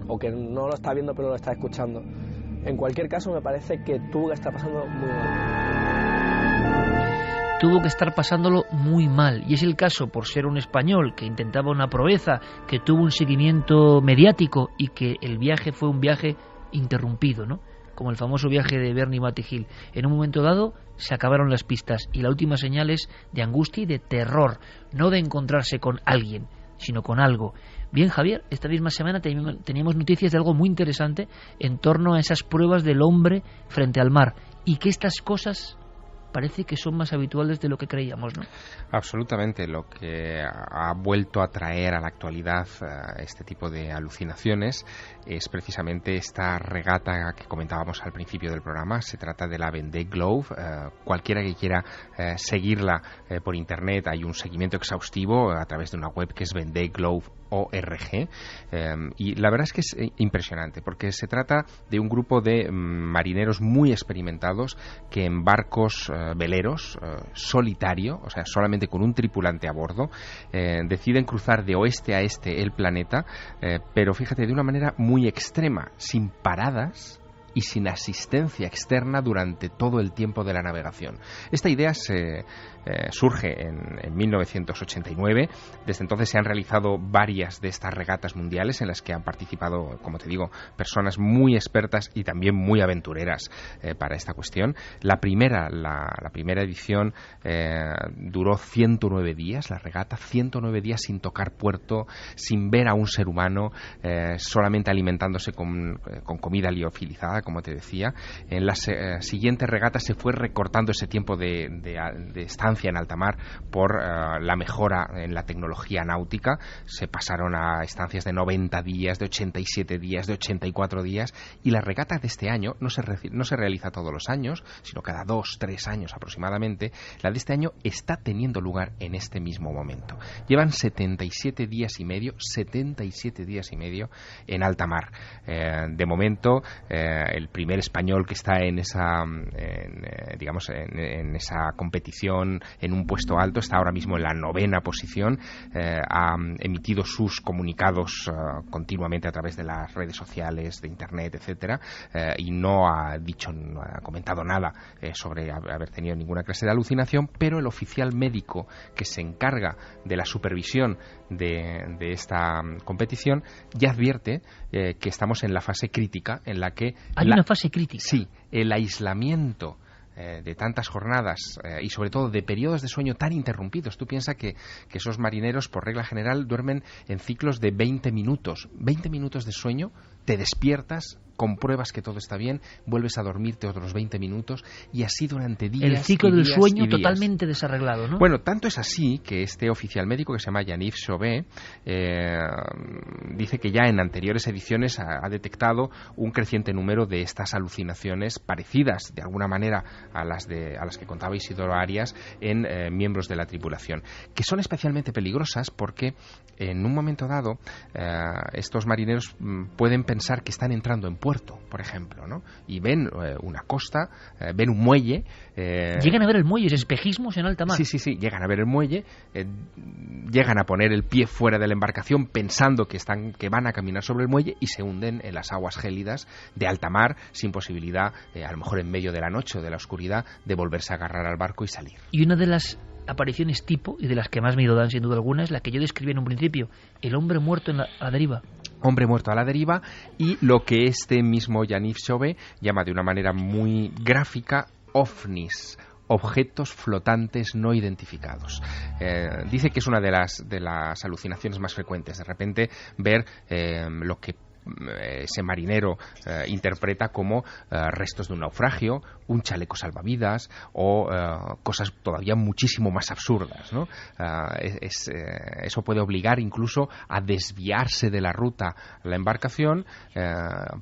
o que no lo está viendo pero lo está escuchando? En cualquier caso, me parece que tuvo que estar pasando muy mal. Tuvo que estar pasándolo muy mal. Y es el caso por ser un español que intentaba una proeza, que tuvo un seguimiento mediático y que el viaje fue un viaje interrumpido, ¿no? Como el famoso viaje de Bernie Matty Hill. En un momento dado se acabaron las pistas y la última señal es de angustia y de terror, no de encontrarse con alguien, sino con algo. Bien, Javier, esta misma semana teníamos noticias de algo muy interesante en torno a esas pruebas del hombre frente al mar, y que estas cosas parece que son más habituales de lo que creíamos, ¿no? Absolutamente. Lo que ha vuelto a traer a la actualidad este tipo de alucinaciones es precisamente esta regata que comentábamos al principio del programa. Se trata de la Vendée Globe. Cualquiera que quiera seguirla por internet, hay un seguimiento exhaustivo a través de una web que es vendéeglobe.org, y la verdad es que es impresionante, porque se trata de un grupo de marineros muy experimentados que en barcos veleros, solitario, o sea, solamente con un tripulante a bordo, deciden cruzar de oeste a este el planeta, pero fíjate, de una manera muy extrema, sin paradas y sin asistencia externa durante todo el tiempo de la navegación. Esta idea surge en 1989. Desde entonces se han realizado varias de estas regatas mundiales en las que han participado, como te digo, personas muy expertas y también muy aventureras para esta cuestión. La primera edición duró 109 días, la regata, 109 días sin tocar puerto, sin ver a un ser humano, solamente alimentándose con comida liofilizada, como te decía. En las siguientes regatas se fue recortando ese tiempo de estancia en alta mar por la mejora en la tecnología náutica. Se pasaron a estancias de 90 días, de 87 días, de 84 días, y la regata de este año no se realiza todos los años, sino cada 2-3 años aproximadamente. La de este año está teniendo lugar en este mismo momento. Llevan 77 días y medio en alta mar. De momento, el primer español que está en esa competición en un puesto alto está ahora mismo en la 9ª posición. Ha emitido sus comunicados continuamente a través de las redes sociales, de internet, etcétera, y no ha comentado nada sobre haber tenido ninguna clase de alucinación, pero el oficial médico que se encarga de la supervisión de esta competición ya advierte que estamos en la fase crítica, en la que... ¿Hay una fase crítica? Sí, el aislamiento de tantas jornadas y sobre todo de periodos de sueño tan interrumpidos. Tú piensas que esos marineros por regla general duermen en ciclos de 20 minutos. 20 minutos de sueño, te despiertas, compruebas que todo está bien, vuelves a dormirte otros 20 minutos y así durante días. El ciclo del sueño y días. Totalmente desarreglado, ¿no? Bueno, tanto es así que este oficial médico que se llama Yaniv Chauvet dice que ya en anteriores ediciones ha detectado un creciente número de estas alucinaciones parecidas de alguna manera a las que contaba Isidoro Arias en miembros de la tripulación, que son especialmente peligrosas porque en un momento dado estos marineros pueden pensar que están entrando en puerto, por ejemplo, ¿no? Y ven una costa, ven un muelle. Llegan a ver el muelle, espejismos en alta mar. Sí, llegan a ver el muelle, llegan a poner el pie fuera de la embarcación pensando que van a caminar sobre el muelle y se hunden en las aguas gélidas de alta mar sin posibilidad, a lo mejor en medio de la noche o de la oscuridad, de volverse a agarrar al barco y salir. Y una de las apariciones tipo, y de las que más miedo dan sin duda alguna, es la que yo describí en un principio, el hombre muerto a la deriva. Hombre muerto a la deriva, y lo que este mismo Yaniv Chauvet llama de una manera muy gráfica ovnis, objetos flotantes no identificados. Dice que es una de las alucinaciones más frecuentes, de repente ver lo que ese marinero interpreta como restos de un naufragio, un chaleco salvavidas o cosas todavía muchísimo más absurdas, ¿no? Eso puede obligar incluso a desviarse de la ruta la embarcación,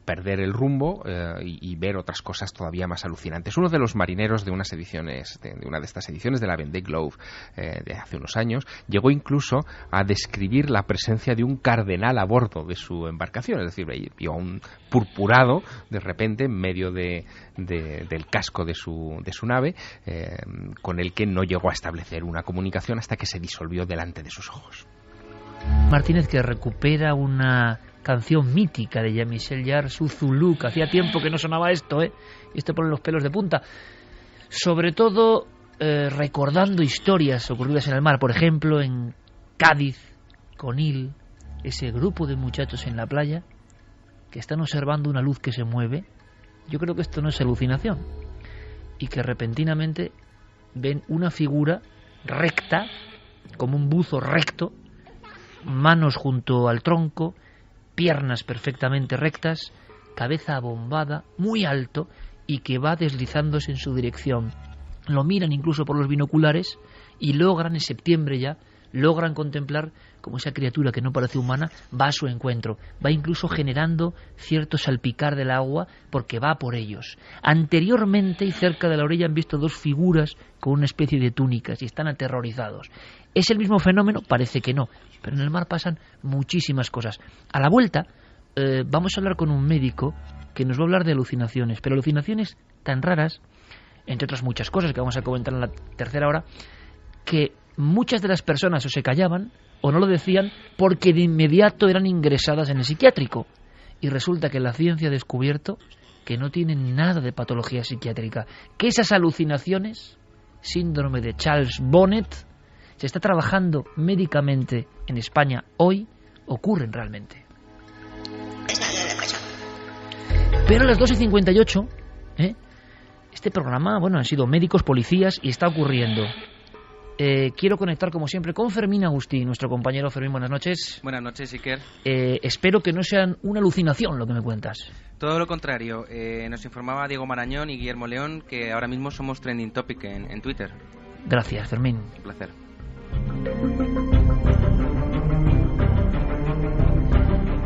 perder el rumbo y ver otras cosas todavía más alucinantes. Uno de los marineros de una de estas ediciones de la Vendée Globe de hace unos años llegó incluso a describir la presencia de un cardenal a bordo de su embarcación, es decir, vio a un purpurado de repente en medio del casco de su nave, con el que no llegó a establecer una comunicación hasta que se disolvió delante de sus ojos. Martínez, que recupera una canción mítica de Jean-Michel Jarre, su Zulu, que hacía tiempo que no sonaba esto, y esto pone los pelos de punta, sobre todo recordando historias ocurridas en el mar, por ejemplo en Cádiz, Conil, ese grupo de muchachos en la playa que están observando una luz que se mueve. Yo creo que esto no es alucinación, y que repentinamente ven una figura recta, como un buzo recto, manos junto al tronco, piernas perfectamente rectas, cabeza abombada, muy alto, y que va deslizándose en su dirección. Lo miran incluso por los binoculares y logran, en septiembre ya, logran contemplar como esa criatura que no parece humana va a su encuentro, va incluso generando cierto salpicar del agua porque va por ellos. Anteriormente y cerca de la orilla han visto dos figuras con una especie de túnicas y están aterrorizados. ¿Es el mismo fenómeno? Parece que no, pero en el mar pasan muchísimas cosas. A la vuelta vamos a hablar con un médico que nos va a hablar de alucinaciones, pero alucinaciones tan raras, entre otras muchas cosas que vamos a comentar en la tercera hora, que muchas de las personas o se callaban o no lo decían porque de inmediato eran ingresadas en el psiquiátrico. Y resulta que la ciencia ha descubierto que no tienen nada de patología psiquiátrica, que esas alucinaciones, síndrome de Charles Bonnet, se está trabajando médicamente en España hoy, ocurren realmente. Pero a las 2:58, este programa, bueno, han sido médicos, policías y está ocurriendo. Quiero conectar como siempre con Fermín Agustí, nuestro compañero. Fermín, buenas noches. Buenas noches, Iker. Espero que no sean una alucinación lo que me cuentas. Todo lo contrario. Nos informaba Diego Marañón y Guillermo León que ahora mismo somos trending topic en Twitter. Gracias, Fermín. Un placer.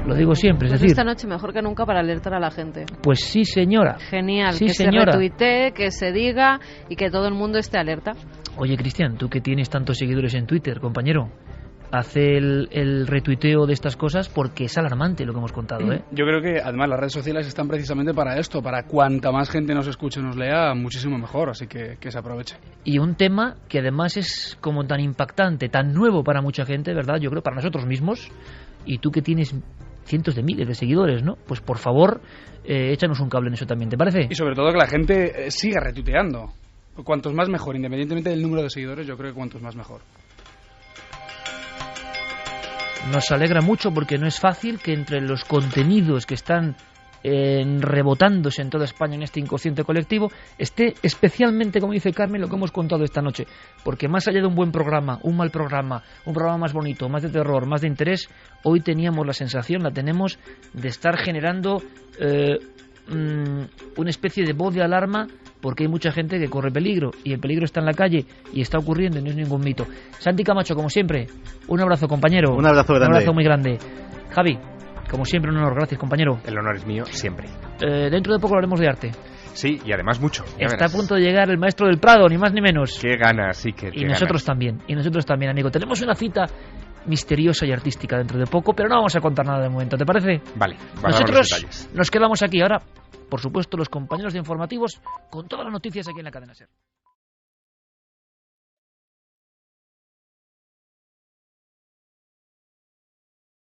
Lo digo siempre, es Pues decir... esta noche mejor que nunca para alertar a la gente. Pues sí, señora. Genial, sí, que señora. se retuitee, que se diga y que todo el mundo esté alerta. Oye, Cristian, tú que tienes tantos seguidores en Twitter, compañero, hace el retuiteo de estas cosas porque es alarmante lo que hemos contado, ¿eh? Yo creo que además las redes sociales están precisamente para esto, para cuanta más gente nos escuche, nos lea, muchísimo mejor, así que se aproveche. Y un tema que además es como tan impactante, tan nuevo para mucha gente, ¿verdad? Yo creo para nosotros mismos, y tú que tienes cientos de miles de seguidores, ¿no? Pues por favor, échanos un cable en eso también, ¿te parece? Y sobre todo que la gente siga retuiteando. Cuantos más mejor, independientemente del número de seguidores, yo creo que cuantos más mejor. Nos alegra mucho porque no es fácil que entre los contenidos que están rebotándose en toda España en este inconsciente colectivo esté especialmente, como dice Carmen, lo que hemos contado esta noche, porque más allá de un buen programa, un mal programa, un programa más bonito, más de terror, más de interés, hoy teníamos la sensación, la tenemos, de estar generando una especie de voz de alarma, porque hay mucha gente que corre peligro y el peligro está en la calle y está ocurriendo y no es ningún mito. Santi Camacho, como siempre, un abrazo, compañero. Un abrazo grande. Un abrazo muy grande. Javi, como siempre, un honor. Gracias, compañero. El honor es mío siempre. Dentro de poco hablaremos de arte. Sí, y además mucho. Está a punto de llegar el maestro del Prado, ni más ni menos. Qué ganas, sí que. Y nosotros también, amigo. Tenemos una cita misteriosa y artística dentro de poco, pero no vamos a contar nada de momento, ¿te parece? Vale, nosotros nos quedamos aquí ahora, por supuesto, los compañeros de informativos con todas las noticias aquí en la cadena SER.